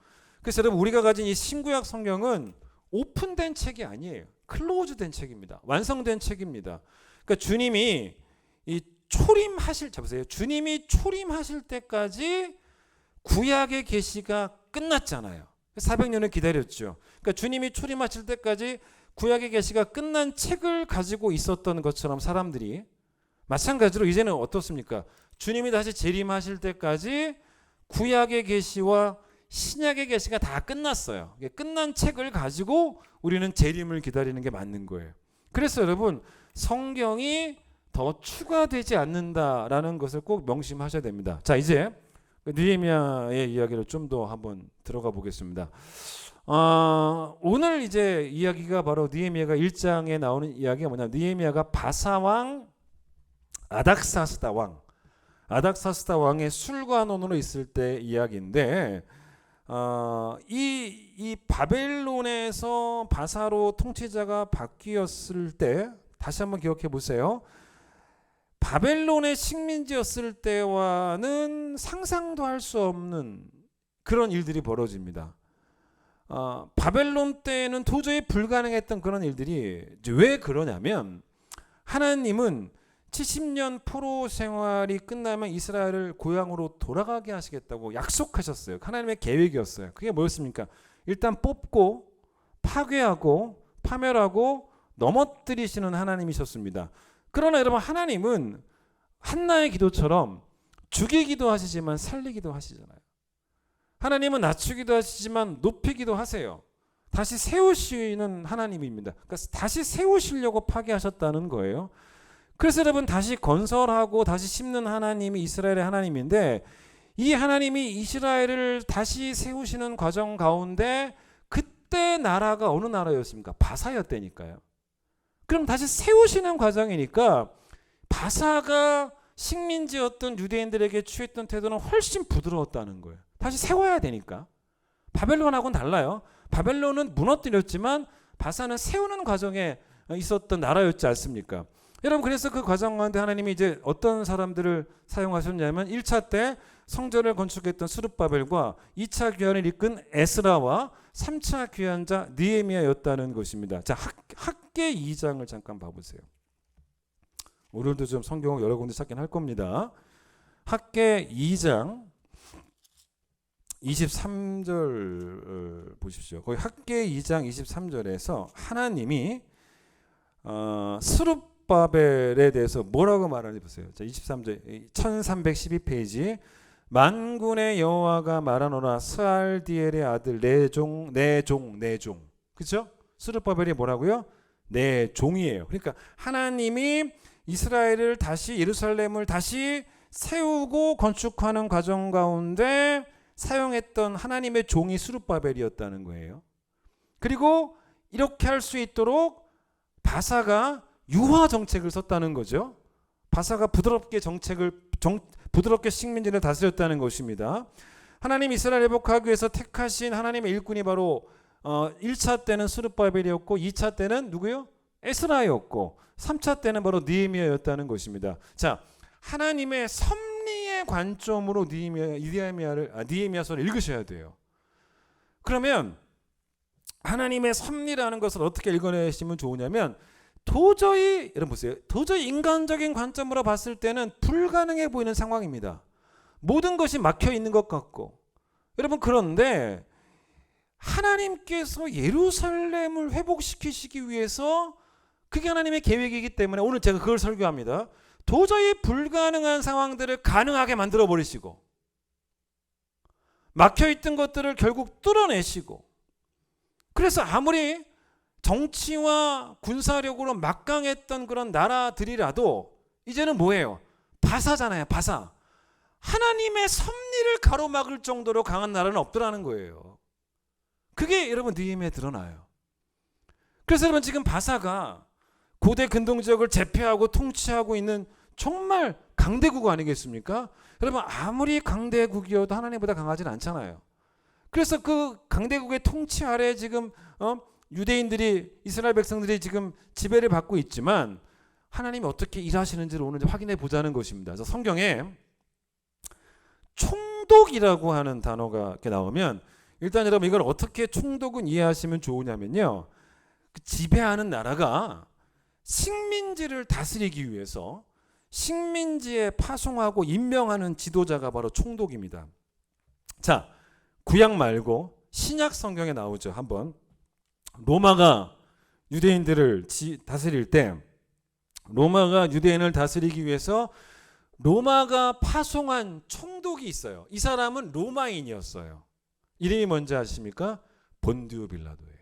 B: 그래서 여러분 우리가 가진 이 신구약 성경은 오픈된 책이 아니에요. 클로즈된 책입니다. 완성된 책입니다. 그러니까 주님이 이 초림하실, 잡으세요. 주님이 초림하실 때까지 구약의 계시가 끝났잖아요. 400년을 기다렸죠. 그러니까 주님이 초림하실 때까지 구약의 계시가 끝난 책을 가지고 있었던 것처럼 사람들이 마찬가지로 이제는 어떻습니까? 주님이 다시 재림하실 때까지 구약의 계시와 신약의 계시가 다 끝났어요. 끝난 책을 가지고 우리는 재림을 기다리는 게 맞는 거예요. 그래서 여러분 성경이 더 추가되지 않는다라는 것을 꼭 명심하셔야 됩니다. 자, 이제 느헤미야의 이야기를 좀 더 한번 들어가 보겠습니다. 오늘 이제 이야기가 바로 느헤미야가 1장에 나오는 이야기가 뭐냐? 느헤미야가 바사왕 아닥사스다 왕의 술관원으로 있을 때 이야기인데, 이 바벨론에서 바사로 통치자가 바뀌었을 때, 다시 한번 기억해 보세요. 바벨론의 식민지였을 때와는 상상도 할 수 없는 그런 일들이 벌어집니다. 바벨론 때는 도저히 불가능했던 그런 일들이 왜 그러냐면 하나님은 70년 포로 생활이 끝나면 이스라엘을 고향으로 돌아가게 하시겠다고 약속하셨어요. 하나님의 계획이었어요. 그게 뭐였습니까? 일단 뽑고 파괴하고 파멸하고 넘어뜨리시는 하나님이셨습니다. 그러나 여러분, 하나님은 한나의 기도처럼 죽이기도 하시지만 살리기도 하시잖아요. 하나님은 낮추기도 하시지만 높이기도 하세요. 다시 세우시는 하나님입니다. 그러니까 다시 세우시려고 파괴하셨다는 거예요. 그래서 여러분, 다시 건설하고 다시 심는 하나님이 이스라엘의 하나님인데, 이 하나님이 이스라엘을 다시 세우시는 과정 가운데 그때 나라가 어느 나라였습니까? 바사였다니까요. 그럼 다시 세우시는 과정이니까 바사가 식민지였던 유대인들에게 취했던 태도는 훨씬 부드러웠다는 거예요. 다시 세워야 되니까. 바벨론하고는 달라요. 바벨론은 무너뜨렸지만 바사는 세우는 과정에 있었던 나라였지 않습니까? 여러분, 그래서 그 과정 가운데 하나님이 이제 어떤 사람들을 사용하셨냐면 1차 때 성전을 건축했던 스룹바벨과 2차 귀환을 이끈 에스라와 3차 귀환자 느헤미야였다는 것입니다. 자, 학계 2장을 잠깐 봐보세요. 오늘도 좀 성경을 여러 군데 찾긴 할 겁니다. 학계 2장 23절 보십시오. 거기 학계 2장 23절에서 하나님이 스룹바벨에 대해서 뭐라고 말하는지 보세요. 자, 23절 1312페이지. 만군의 여호와가 말하노라 스알디엘의 아들 내 종. 그렇죠? 스룹바벨이 뭐라고요? 내 종이에요. 그러니까 하나님이 이스라엘을 다시, 예루살렘을 다시 세우고 건축하는 과정 가운데 사용했던 하나님의 종이 스룹바벨이었다는 거예요. 그리고 이렇게 할 수 있도록 바사가 유화 정책을 썼다는 거죠. 바사가 부드럽게 부드럽게 식민지를 다스렸다는 것입니다. 하나님 이스라엘 회복하기 위해서 택하신 하나님의 일꾼이 바로 1차 때는 스룹바벨이었고 2차 때는 누구요? 에스라였고 3차 때는 바로 느헤미야였다는 것입니다. 자, 하나님의 섭리의 관점으로 느헤미야서를 읽으셔야 돼요. 그러면 하나님의 섭리라는 것을 어떻게 읽어내시면 좋으냐면, 도저히 여러분 보세요. 도저히 인간적인 관점으로 봤을 때는 불가능해 보이는 상황입니다. 모든 것이 막혀 있는 것 같고. 여러분, 그런데 하나님께서 예루살렘을 회복시키시기 위해서, 그게 하나님의 계획이기 때문에 오늘 제가 그걸 설교합니다. 도저히 불가능한 상황들을 가능하게 만들어 버리시고, 막혀있던 것들을 결국 뚫어내시고, 그래서 아무리 정치와 군사력으로 막강했던 그런 나라들이라도 이제는 뭐예요? 바사잖아요. 바사. 하나님의 섭리를 가로막을 정도로 강한 나라는 없더라는 거예요. 그게 여러분 느헤미야에 드러나요. 그래서 여러분, 지금 바사가 고대 근동 지역을 제패하고 통치하고 있는 정말 강대국 아니겠습니까? 여러분, 아무리 강대국이어도 하나님보다 강하지는 않잖아요. 그래서 그 강대국의 통치 아래 지금 유대인들이, 이스라엘 백성들이 지금 지배를 받고 있지만 하나님이 어떻게 일하시는지를 오늘 확인해 보자는 것입니다. 그래서 성경에 총독이라고 하는 단어가 이렇게 나오면, 일단 여러분 이걸 어떻게 총독은 이해하시면 좋으냐면요, 그 지배하는 나라가 식민지를 다스리기 위해서 식민지에 파송하고 임명하는 지도자가 바로 총독입니다. 자, 구약 말고 신약 성경에 나오죠. 한번 로마가 유대인들을 다스릴 때, 로마가 유대인을 다스리기 위해서 로마가 파송한 총독이 있어요. 이 사람은 로마인이었어요. 이름이 뭔지 아십니까? 본디오 빌라도예요.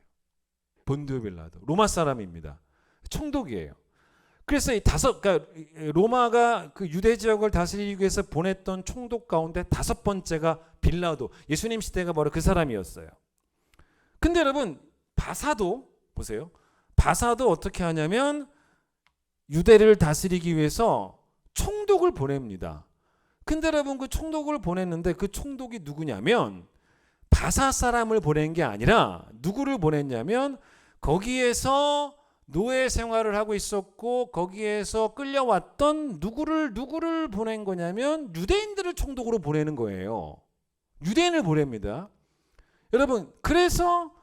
B: 본디오 빌라도, 로마 사람입니다. 총독이에요. 그래서 그러니까 로마가 그 유대 지역을 다스리기 위해서 보냈던 총독 가운데 5번째가 빌라도, 예수님 시대가 바로 그 사람이었어요. 근데 여러분, 바사도 보세요. 바사도 어떻게 하냐면 유대를 다스리기 위해서 총독을 보냅니다. 근데 여러분, 그 총독을 보냈는데 그 총독이 누구냐면 바사 사람을 보낸 게 아니라 누구를 보냈냐면, 거기에서 노예 생활을 하고 있었고 거기에서 끌려왔던 누구를 보낸 거냐면 유대인들을 총독으로 보내는 거예요. 유대인을 보냅니다. 여러분, 그래서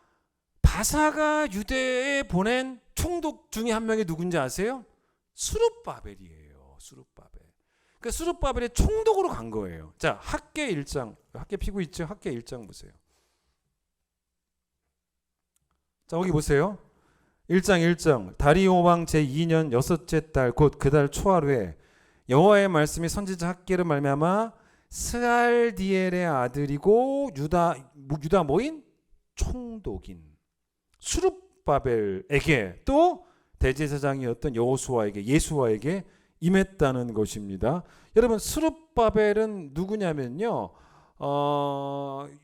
B: 바사가 유대에 보낸 총독 중에 한 명이 누군지 아세요? 수룹바벨이에요. 수룹바벨. 그러니까 수룹바벨의 총독으로 간 거예요. 자, 학계 1장. 학계 피고 있죠? 학계 1장 보세요. 자, 거기 보세요. 1장 1장. 다리오 왕 제2년 여섯째 달 곧 그 달 초하루에 여호와의 말씀이 선지자 학계를 말미암아 스알디엘의 아들이고 유다 모인 총독인 수룹바벨에게 또 대제사장이었던 여호수아에게 예수아에게 임했다는 것입니다. 여러분, 수룹바벨은 누구냐면요,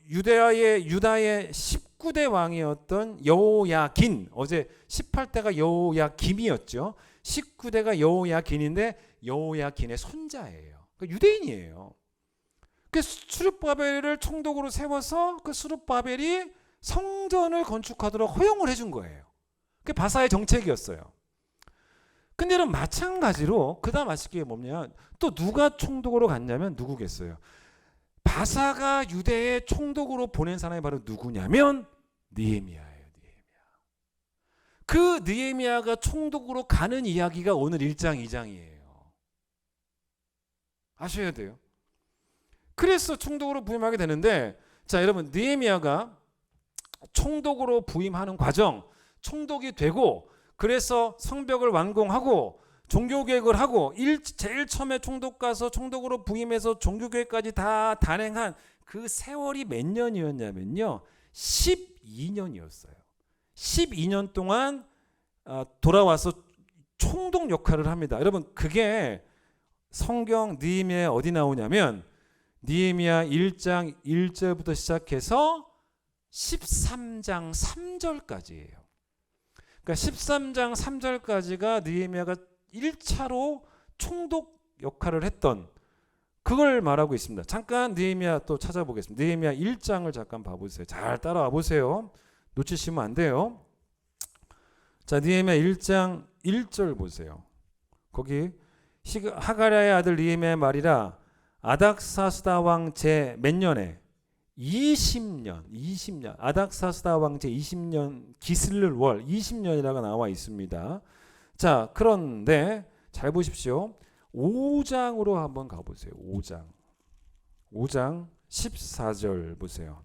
B: 유다의 19대 왕이었던 여호야긴, 어제 18대가 여호야김이었죠. 19대가 여호야긴인데 여호야긴의 손자예요. 그러니까 유대인이에요. 그 수룹바벨을 총독으로 세워서 그 수룹바벨이 성전을 건축하도록 허용을 해준 거예요. 그게 바사의 정책이었어요. 근데 여러분, 마찬가지로 그 다음 아시게 뭐냐, 또 누가 총독으로 갔냐면 누구겠어요? 바사가 유대의 총독으로 보낸 사람이 바로 누구냐면 느헤미야예요. 그 느헤미야가 총독으로 가는 이야기가 오늘 1장 2장이에요. 아셔야 돼요. 그래서 총독으로 부임하게 되는데, 자, 여러분, 느헤미야가 총독으로 부임하는 과정, 총독이 되고 그래서 성벽을 완공하고 종교개혁을 하고 제일 처음에 총독 가서 총독으로 부임해서 종교개혁까지 다 단행한 그 세월이 몇 년이었냐면요, 12년이었어요. 12년 동안 돌아와서 총독 역할을 합니다. 여러분, 그게 성경 느헤미야에 어디 나오냐면 느헤미야 1장 1절부터 시작해서 13장 3절까지예요. 그러니까 13장 3절까지가 느헤미야가 1차로 총독 역할을 했던, 그걸 말하고 있습니다. 잠깐 느헤미야 또 찾아보겠습니다. 느헤미야 1장을 잠깐 봐보세요. 잘 따라와 보세요. 놓치시면 안 돼요. 자, 느헤미야 1장 1절 보세요. 거기 하가랴의 아들 느헤미야의 말이라 아닥사스다 왕 제 몇 년에 20년 아닥사스다 왕 제 20년 기슬르 월 20년이라고 나와 있습니다. 자, 그런데 잘 보십시오. 5장으로 한번 가보세요. 5장 14절 보세요.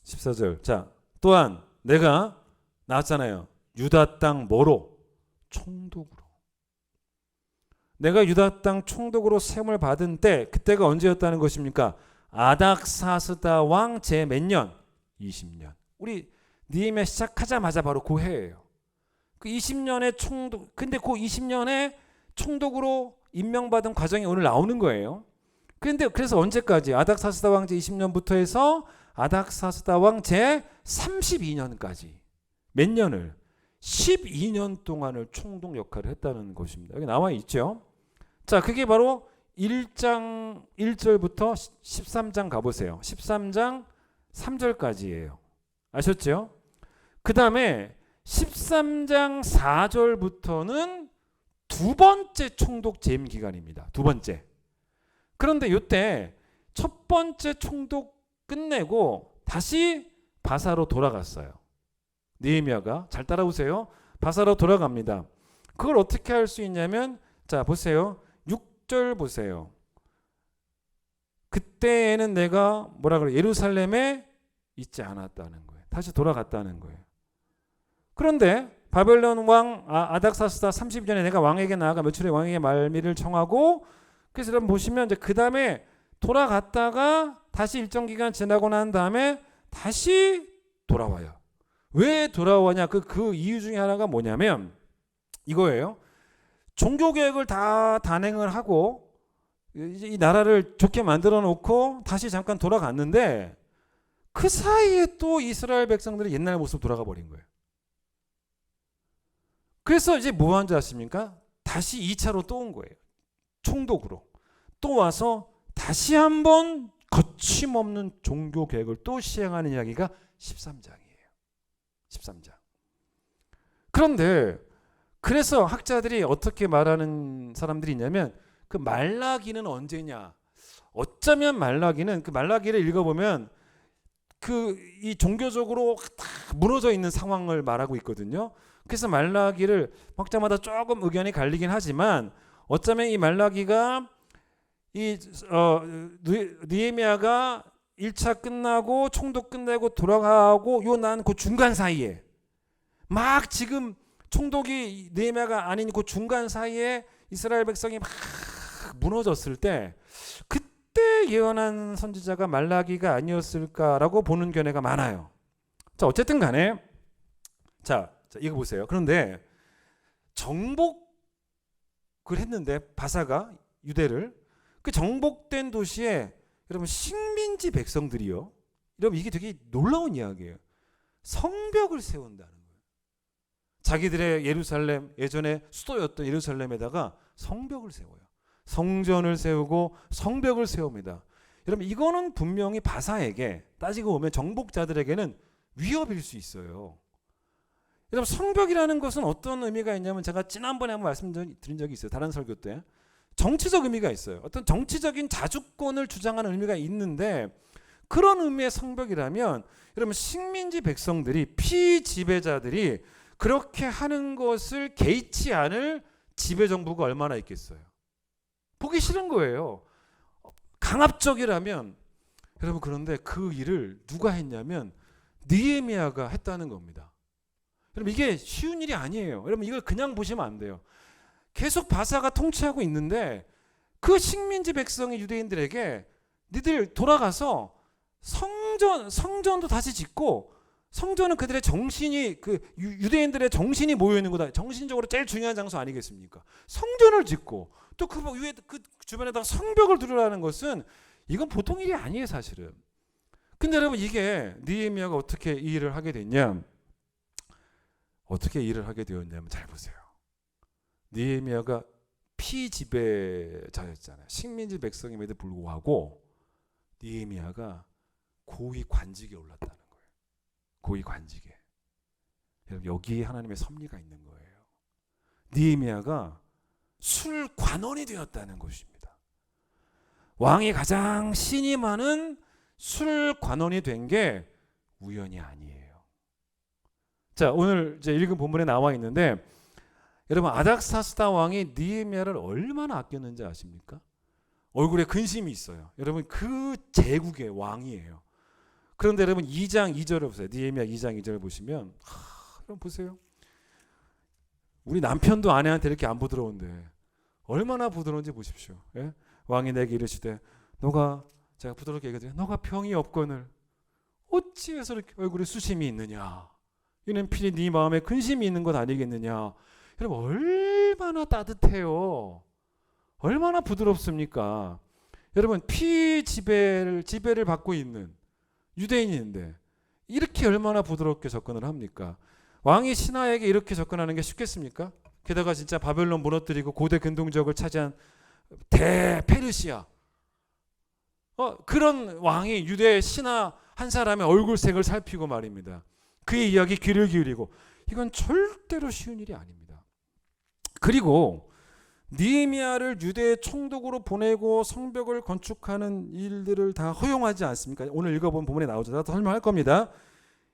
B: 14절. 자, 또한 내가 나왔잖아요. 유다 땅 뭐로? 총독으로. 내가 유다 땅 총독으로 세움을 받은 때, 그때가 언제였다는 것입니까? 아닥사스다 왕 제 몇 년? 20년. 우리 느헤미야 시작하자마자 바로 그 해예요. 그 20년의 총독, 근데 그 20년에 총독으로 임명받은 과정이 오늘 나오는 거예요. 그런데 그래서 언제까지? 아닥사스다 왕 제 20년부터 해서 아닥사스다 왕 제 32년까지 몇 년을? 12년 동안을 총독 역할을 했다는 것입니다. 여기 나와 있죠. 자, 그게 바로 1장 1절부터 13장 가보세요. 13장 3절까지예요. 아셨죠? 그 다음에 13장 4절부터는 두 번째 총독 재임 기간입니다. 두 번째. 그런데 이때 첫 번째 총독 끝내고 다시 바사로 돌아갔어요. 느헤미야가. 잘 따라오세요. 바사로 돌아갑니다. 그걸 어떻게 할 수 있냐면, 자, 보세요. 6절 보세요. 그때에는 내가 뭐라 그래? 예루살렘에 있지 않았다는 거예요. 다시 돌아갔다는 거예요. 그런데 바벨론 왕 아닥사스다 30년에 내가 왕에게 나아가 며칠에 왕에게 말미를 청하고, 그래서 여러분 보시면 이제 그 다음에 돌아갔다가 다시 일정 기간 지나고 난 다음에 다시 돌아와요. 왜 돌아오냐? 그 이유 중에 하나가 뭐냐면 이거예요. 종교개혁을 다 단행을 하고 이제 이 나라를 좋게 만들어 놓고 다시 잠깐 돌아갔는데, 그 사이에 또 이스라엘 백성들이 옛날 모습 돌아가 버린 거예요. 그래서 이제 뭐 한 줄 아십니까? 다시 2차로 또 온 거예요. 총독으로. 또 와서 다시 한번 거침없는 종교개혁을 또 시행하는 이야기가 13장이에요. 13장. 그런데 그래서 학자들이 어떻게 말하는 사람들이 있냐면, 그 말라기는 언제냐?
C: 어쩌면 말라기는 그 말라기를 읽어보면 그 이 종교적으로 다 무너져 있는 상황을 말하고 있거든요. 그래서 말라기를 먹자마자 조금 의견이 갈리긴 하지만 어쩌면 이 말라기가 이 느헤미야가 1차 끝나고 총독 끝내고 돌아가고 요 난 그 중간 사이에 막 지금 총독이 느헤미야가 아닌 그 중간 사이에 이스라엘 백성이 막 무너졌을 때 그때 예언한 선지자가 말라기가 아니었을까라고 보는 견해가 많아요. 자, 어쨌든 간에 자 이거 보세요. 그런데 정복을 했는데 바사가 유대를 그 정복된 도시에 여러분 식민지 백성들이요. 여러분 이게 되게 놀라운 이야기예요. 성벽을 세운다는 거예요. 자기들의 예루살렘 예전에 수도였던 예루살렘에다가 성벽을 세워요. 성전을 세우고 성벽을 세웁니다. 여러분 이거는 분명히 바사에게 따지고 보면 정복자들에게는 위협일 수 있어요. 여러분 성벽이라는 것은 어떤 의미가 있냐면 제가 지난번에 한번 말씀드린 적이 있어요. 다른 설교 때. 정치적 의미가 있어요. 어떤 정치적인 자주권을 주장하는 의미가 있는데 그런 의미의 성벽이라면 여러분 식민지 백성들이 피지배자들이 그렇게 하는 것을 개의치 않을 지배정부가 얼마나 있겠어요. 보기 싫은 거예요. 강압적이라면 여러분 그런데 그 일을 누가 했냐면 느헤미야가 했다는 겁니다. 여러분 이게 쉬운 일이 아니에요. 여러분 이걸 그냥 보시면 안 돼요. 계속 바사가 통치하고 있는데 그 식민지 백성의 유대인들에게 니들 돌아가서 성전도 다시 짓고 성전은 그들의 정신이 그 유대인들의 정신이 모여 있는 거다. 정신적으로 제일 중요한 장소 아니겠습니까? 성전을 짓고 또 그 위에 그 주변에다가 성벽을 두르라는 것은 이건 보통 일이 아니에요, 사실은. 근데 여러분 이게 느헤미야가 어떻게 이 일을 하게 됐냐? 어떻게 일을 하게 되었냐면 잘 보세요. 느헤미야가 피지배자였잖아요. 식민지 백성임에도 불구하고 느헤미야가 고위 관직에 올랐다는 거예요. 고위 관직에. 여러분 여기에 하나님의 섭리가 있는 거예요. 느헤미야가 술관원이 되었다는 것입니다. 왕이 가장 신임하는 술관원이 된 게 우연이 아니에요. 자, 오늘 이제 읽은 본문에 나와 있는데 여러분 아닥사스다 왕이 느헤미야를 얼마나 아꼈는지 아십니까? 얼굴에 근심이 있어요. 여러분 그 제국의 왕이에요. 그런데 여러분 2장 2절을 보세요. 느헤미야 2장 2절을 보시면 여러분 보세요. 우리 남편도 아내한테 이렇게 안 부드러운데 얼마나 부드러운지 보십시오. 예? 왕이 내게 이르시되 너가 제가 부드럽게 얘기하죠. 너가 병이 없거늘 어찌해서 이렇게 얼굴에 수심이 있느냐. 이는 필히 네 마음에 근심이 있는 것 아니겠느냐. 여러분 얼마나 따뜻해요. 얼마나 부드럽습니까. 여러분 지배를 받고 있는 유대인인데 이렇게 얼마나 부드럽게 접근을 합니까. 왕이 신하에게 이렇게 접근하는 게 쉽겠습니까? 게다가 진짜 바벨론 무너뜨리고 고대 근동지역을 차지한 대페르시아 그런 왕이 유대 신하 한 사람의 얼굴색을 살피고 말입니다. 그의 이야기 귀를 기울이고 이건 절대로 쉬운 일이 아닙니다. 그리고 느헤미야를 유대의 총독으로 보내고 성벽을 건축하는 일들을 다 허용하지 않습니까? 오늘 읽어본 부분에 나오죠. 다 설명할 겁니다.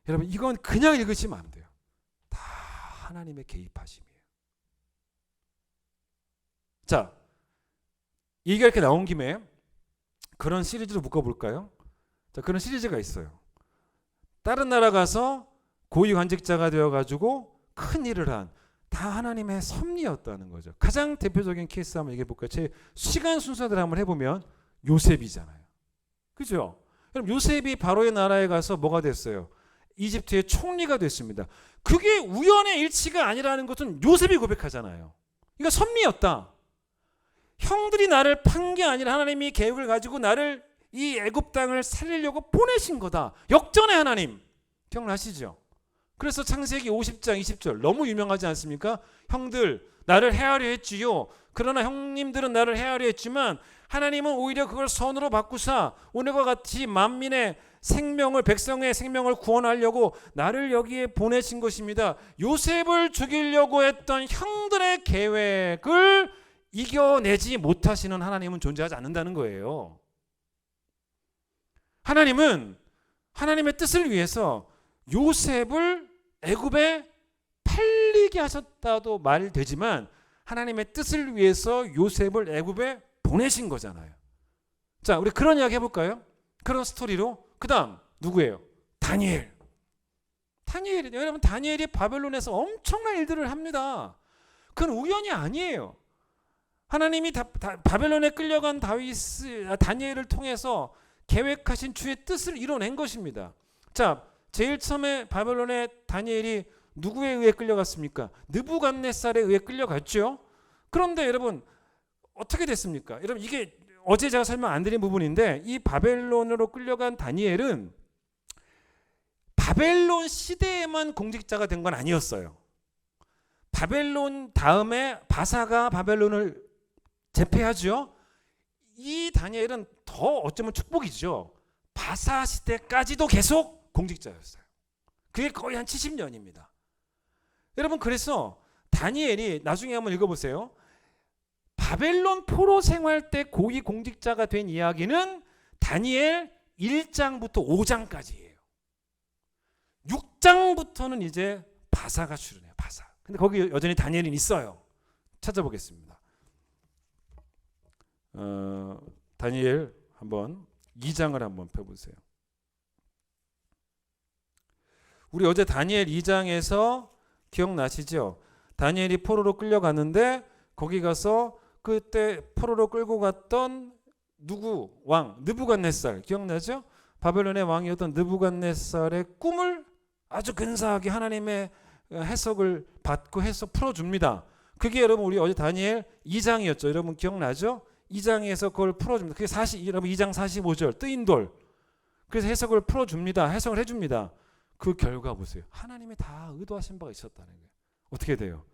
C: 여러분 이건 그냥 읽으시면 안 돼요. 다 하나님의 개입하심이에요. 자, 얘기가 이렇게 나온 김에 그런 시리즈로 묶어볼까요? 자, 그런 시리즈가 있어요. 다른 나라 가서 고위관직자가 되어가지고 큰 일을 한 다 하나님의 섭리였다는 거죠. 가장 대표적인 케이스 한번 얘기해 볼까요? 제 시간 순서대로 한번 해보면 요셉이잖아요. 그죠? 그럼 요셉이 바로의 나라에 가서 뭐가 됐어요? 이집트의 총리가 됐습니다. 그게 우연의 일치가 아니라는 것은 요셉이 고백하잖아요. 이거 섭리였다. 형들이 나를 판 게 아니라 하나님이 계획을 가지고 나를 이 애굽 땅을 살리려고 보내신 거다. 역전의 하나님. 기억나시죠? 그래서 창세기 50장 20절 너무 유명하지 않습니까? 형들 나를 해하려 했지요. 그러나 형님들은 나를 해하려 했지만 하나님은 오히려 그걸 선으로 바꾸사 오늘과 같이 만민의 생명을 백성의 생명을 구원하려고 나를 여기에 보내신 것입니다. 요셉을 죽이려고 했던 형들의 계획을 이겨내지 못하시는 하나님은 존재하지 않는다는 거예요. 하나님은 하나님의 뜻을 위해서 요셉을 애굽에 팔리게 하셨다도 말되지만 하나님의 뜻을 위해서 요셉을 애굽에 보내신 거잖아요. 자, 우리 그런 이야기 해볼까요? 그런 스토리로. 그 다음 누구예요? 다니엘. 여러분, 다니엘이 바벨론에서 엄청난 일들을 합니다. 그건 우연이 아니에요. 하나님이 바벨론에 끌려간 다니엘을 통해서 계획하신 주의 뜻을 이뤄낸 것입니다. 자, 제일 처음에 바벨론에 다니엘이 누구에 의해 끌려갔습니까? 느부갓네살에 의해 끌려갔죠. 그런데 여러분 어떻게 됐습니까? 여러분, 이게 어제 제가 설명 안 드린 부분인데, 이 바벨론으로 끌려간 다니엘은 바벨론 시대에만 공직자가 된 건 아니었어요. 바벨론 다음에 바사가 바벨론을 제패하죠. 이 다니엘은 더 어쩌면 축복이죠. 바사 시대까지도 계속 공직자였어요. 그게 거의 한 70년입니다. 여러분, 그래서 다니엘이 나중에 한번 읽어보세요. 바벨론 포로 생활 때 고위 공직자가 된 이야기는 다니엘 1장부터 5장까지예요. 6장부터는 이제 바사가 출연해요. 바사. 근데 거기 여전히 다니엘은 있어요. 찾아보겠습니다. 다니엘 한번 2장을 한번 펴보세요. 우리 어제 다니엘 2장에서 기억나시죠? 다니엘이 포로로 끌려갔는데 거기 가서 그때 포로로 끌고 갔던 누구? 왕 느부갓네살 기억나죠? 바벨론의 왕이었던 느부갓네살의 꿈을 아주 근사하게 하나님의 해석을 받고 해서 풀어줍니다. 그게 여러분 우리 어제 다니엘 2장이었죠. 여러분 기억나죠? 2장에서 그걸 풀어줍니다. 그게 여러분 2장 45절 뜨인 돌. 그래서 해석을 풀어줍니다. 해석을 해줍니다. 그 결과 보세요. 하나님이 다 의도하신 바가 있었다는 거예요. 어떻게 돼요?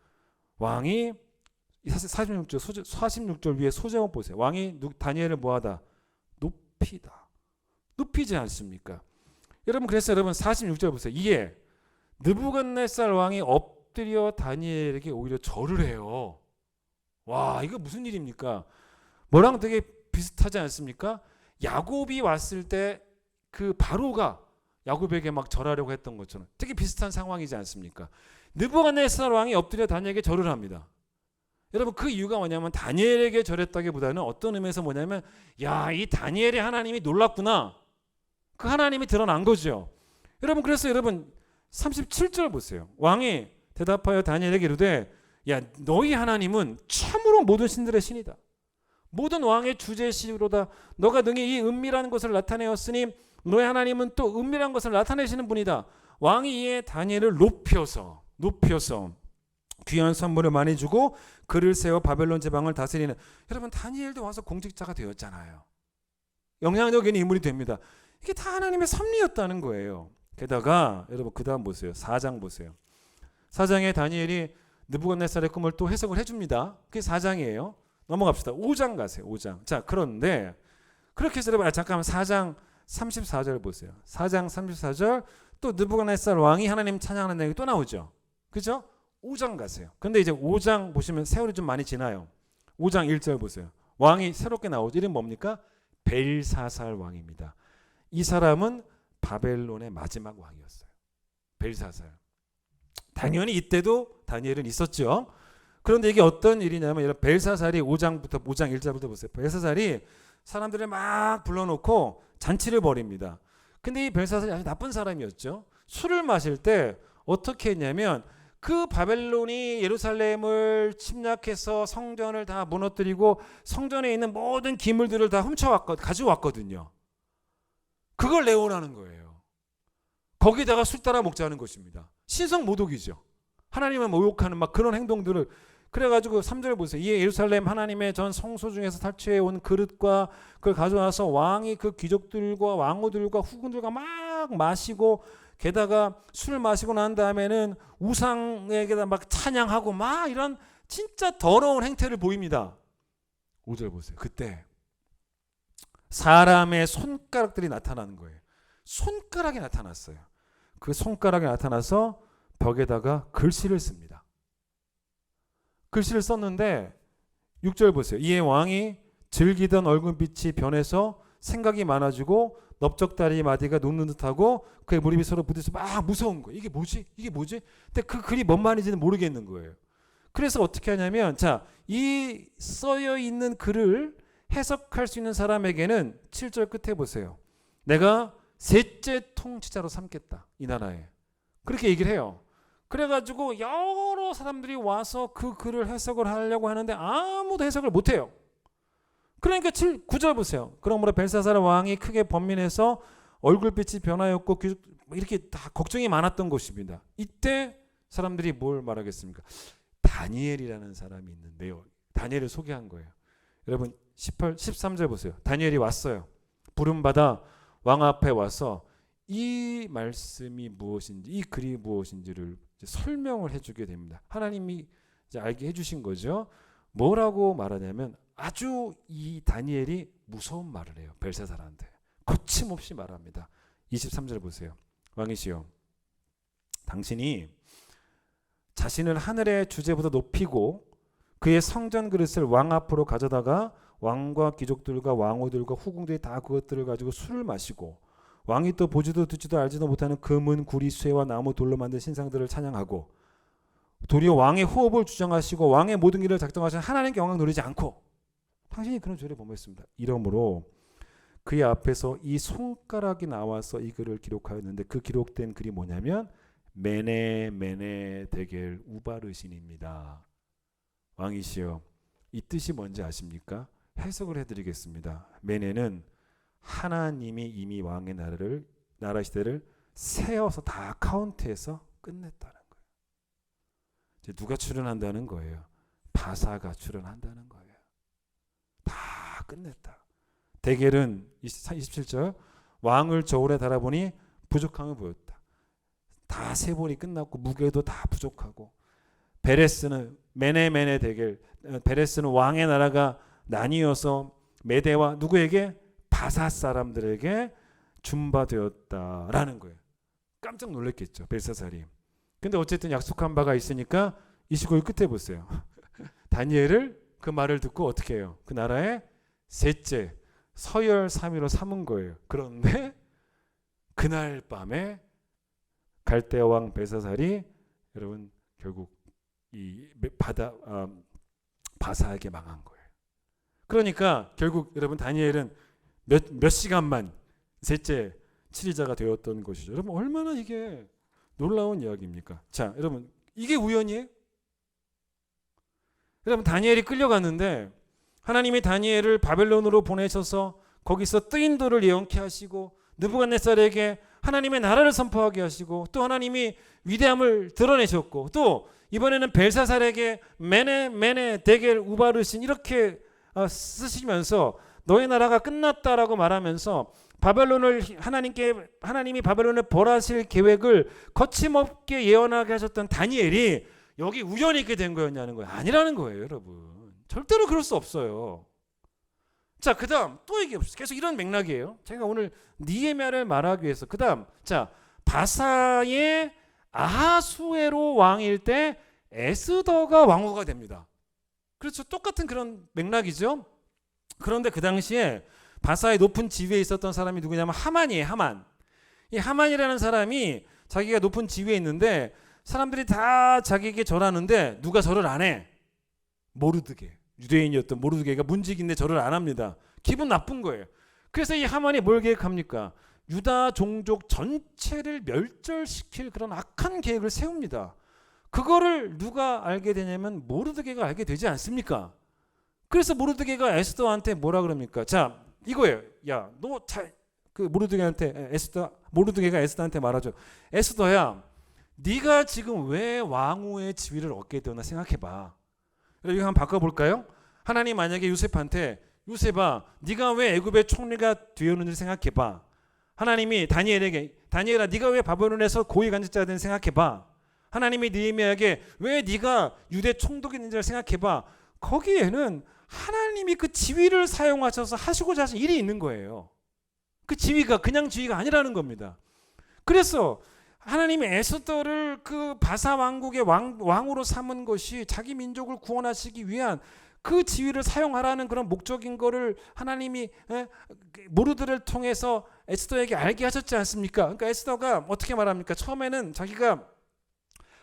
C: 왕이 46절 위에 소제목 보세요. 왕이 다니엘을 뭐하다? 높이다. 높이지 않습니까? 여러분, 그래서 여러분 46절 보세요. 이에 느부갓네살 왕이 엎드려 다니엘에게 오히려 절을 해요. 와, 이거 무슨 일입니까? 뭐랑 되게 비슷하지 않습니까? 야곱이 왔을 때 그 바로가 야곱에게 막 절하려고 했던 것처럼 되게 비슷한 상황이지 않습니까? 느부갓네살 왕이 엎드려 다니엘에게 절을 합니다. 여러분, 그 이유가 뭐냐면 다니엘에게 절했다기보다는 어떤 의미에서 뭐냐면, 야, 이 다니엘의 하나님이 놀랍구나. 그 하나님이 드러난 거죠. 여러분, 그래서 여러분 37절 보세요. 왕이 대답하여 다니엘에게 이르되, 야, 너희 하나님은 참으로 모든 신들의 신이다. 모든 왕의 주제시로다. 너가 능히 이 은밀한 것을 나타내었으니 너희 하나님은 또 은밀한 것을 나타내시는 분이다. 왕이 이에 다니엘을 높여서 귀한 선물을 많이 주고 그를 세워 바벨론 제방을 다스리는. 여러분, 다니엘도 와서 공직자가 되었잖아요. 영향력 있는 인물이 됩니다. 이게 다 하나님의 섭리였다는 거예요. 게다가 여러분 그 다음 보세요. 4장 보세요. 4장에 다니엘이 느부갓네살의 꿈을 또 해석을 해줍니다. 그게 4장이에요. 넘어갑시다. 5장 가세요. 5장. 자, 그런데 그렇게 해서 여러분 잠깐만 4장 34절 보세요. 4장 34절 또 느부갓네살 왕이 하나님 찬양하는 내용이 또 나오죠. 그죠? 5장 가세요. 근데 이제 5장 보시면 세월이 좀 많이 지나요. 5장 1절 보세요. 왕이 새롭게 나오죠. 이름 뭡니까? 벨사살 왕입니다. 이 사람은 바벨론의 마지막 왕이었어요. 벨사살. 당연히 이때도 다니엘은 있었죠. 그런데 이게 어떤 일이냐면 벨사살이 5장 1절부터 보세요. 벨사살이 사람들을 막 불러놓고 잔치를 벌입니다. 근데 이 벨사살이 아주 나쁜 사람이었죠. 술을 마실 때 어떻게 했냐면 그 바벨론이 예루살렘을 침략해서 성전을 다 무너뜨리고 성전에 있는 모든 기물들을 다 가져왔거든요. 그걸 내오라는 거예요. 거기다가 술 따라 먹자는 것입니다. 신성모독이죠. 하나님을 모욕하는 막 그런 행동들을. 그래가지고 3절 보세요. 이에 예루살렘 하나님의 전 성소 중에서 탈취해온 그릇과 그걸 가져와서 왕이 그 귀족들과 왕후들과 후군들과 막 마시고, 게다가 술 마시고 난 다음에는 우상에게다 막 찬양하고 막 이런 진짜 더러운 행태를 보입니다. 5절 보세요. 그때 사람의 손가락들이 나타나는 거예요. 손가락이 나타났어요. 그 손가락이 나타나서 벽에다가 글씨를 씁니다. 글씨를 썼는데 6절 보세요. 이에 왕이 즐기던 얼굴빛이 변해서 생각이 많아지고 넓적다리 마디가 눕는 듯하고 그의 무릎이 서로 부딪혀 막 무서운 거예요. 이게 뭐지? 이게 뭐지? 근데 그 글이 뭔 말인지는 모르겠는 거예요. 그래서 어떻게 하냐면 자, 이 써여 있는 글을 해석할 수 있는 사람에게는 7절 끝에 보세요. 내가 셋째 통치자로 삼겠다. 이 나라에. 그렇게 얘기를 해요. 그래가지고 여러 사람들이 와서 그 글을 해석을 하려고 하는데 아무도 해석을 못해요. 그러니까 9절 보세요. 그러므로 벨사살 왕이 크게 번민해서 얼굴빛이 변하였고 이렇게 다 걱정이 많았던 것입니다. 이때 사람들이 뭘 말하겠습니까? 다니엘이라는 사람이 있는데요. 다니엘을 소개한 거예요. 여러분 13절 보세요. 다니엘이 왔어요. 부름받아 왕 앞에 와서 이 말씀이 무엇인지, 이 글이 무엇인지를 설명을 해주게 됩니다. 하나님이 이제 알게 해주신 거죠. 뭐라고 말하냐면 아주 이 다니엘이 무서운 말을 해요. 벨사살한테 거침없이 말합니다. 23절 보세요. 왕이시여, 당신이 자신을 하늘의 주제보다 높이고 그의 성전 그릇을 왕 앞으로 가져다가 왕과 귀족들과 왕후들과 후궁들이 다 그것들을 가지고 술을 마시고 왕이 또 보지도 듣지도 알지도 못하는 금은 구리 쇠와 나무 돌로 만든 신상들을 찬양하고 도리어 왕의 호흡을 주장하시고 왕의 모든 일을 작정하시는 하나님께 영광 누리지 않고 당신이 그런 죄를 범했습니다. 이러므로 그의 앞에서 이 손가락이 나와서 이 글을 기록하였는데 그 기록된 글이 뭐냐면 메네 데겔 우바르신입니다. 왕이시여, 이 뜻이 뭔지 아십니까? 해석을 해드리겠습니다. 메네는 하나님이 이미 왕의 나라 시대를 세어서 다 카운트해서 끝냈다는 거예요. 이제 누가 출연한다는 거예요? 바사가 출연한다는 거예요. 다 끝냈다. 데겔은 27절 왕을 저울에 달아보니 부족함을 보였다. 다 세번이 끝났고 무게도 다 부족하고 베레스는 메네 데겔 베레스는 왕의 나라가 나뉘어서 메대와 누구에게 바사 사람들에게 준바되었다라는 거예요. 깜짝 놀랐겠죠, 벨사살이. 근데 어쨌든 약속한 바가 있으니까 29일 끝에 보세요. 다니엘을 그 말을 듣고 어떻게 해요? 그 나라의 셋째 서열 3위로 삼은 거예요. 그런데 그날 밤에 갈대아 왕 벨사살이 여러분 결국 이 바사에게 망한 거예요. 그러니까 결국 여러분 다니엘은 몇 시간만 셋째 치리자가 되었던 것이죠. 여러분 얼마나 이게 놀라운 이야기입니까? 자, 여러분 이게 우연이에요? 여러분 다니엘이 끌려갔는데 하나님이 다니엘을 바벨론으로 보내셔서 거기서 뜨인 돌을 예언케 하시고 느부갓네살에게 하나님의 나라를 선포하게 하시고 또 하나님이 위대함을 드러내셨고 또 이번에는 벨사살에게 메네 데겔 우바르신 이렇게 쓰시면서 너의 나라가 끝났다라고 말하면서 하나님이 바벨론을 벌하실 계획을 거침없게 예언하게 하셨던 다니엘이 여기 우연히 있게 된 거였냐는 거예요. 아니라는 거예요, 여러분. 절대로 그럴 수 없어요. 자, 그다음 또 얘기해 봅시다. 계속 이런 맥락이에요. 제가 오늘 니에미야를 말하기 위해서 그다음 자, 바사의 아하수에로 왕일 때 에스더가 왕후가 됩니다. 그렇죠. 똑같은 그런 맥락이죠. 그런데 그 당시에 바사의 높은 지위에 있었던 사람이 누구냐면 하만이에요. 하만. 이 하만이라는 사람이 자기가 높은 지위에 있는데 사람들이 다 자기에게 절하는데 누가 절을 안 해? 모르드게. 유대인이었던 모르드게가 문직인데 절을 안 합니다. 기분 나쁜 거예요. 그래서 이 하만이 뭘 계획합니까? 유다 종족 전체를 멸절시킬 그런 악한 계획을 세웁니다. 그거를 누가 알게 되냐면 모르드게가 알게 되지 않습니까? 그래서 모르드게가 에스더한테 뭐라 그럽니까? 자, 이거예요. 야, 너 그 모르드게가 에스더한테 말하죠. 에스더야, 네가 지금 왜 왕후의 지위를 얻게 되었나 생각해봐. 이거 한번 바꿔볼까요? 하나님 만약에 요셉한테 요셉아, 네가 왜 애굽의 총리가 되었는지 생각해봐. 하나님이 다니엘에게 다니엘아, 네가 왜 바벨론에서 고위 간직자가 되는지 생각해봐. 하나님이 느헤미야에게 왜 네가 유대 총독이 있는지를 생각해봐. 거기에는 하나님이 그 지위를 사용하셔서 하시고자 하신 일이 있는 거예요. 그 지위가 그냥 지위가 아니라는 겁니다. 그래서 하나님이 에스더를 그 바사 왕국의 왕으로 삼은 것이 자기 민족을 구원하시기 위한 그 지위를 사용하라는 그런 목적인 거를 하나님이 모르드를 통해서 에스더에게 알게 하셨지 않습니까? 그러니까 에스더가 어떻게 말합니까? 처음에는 자기가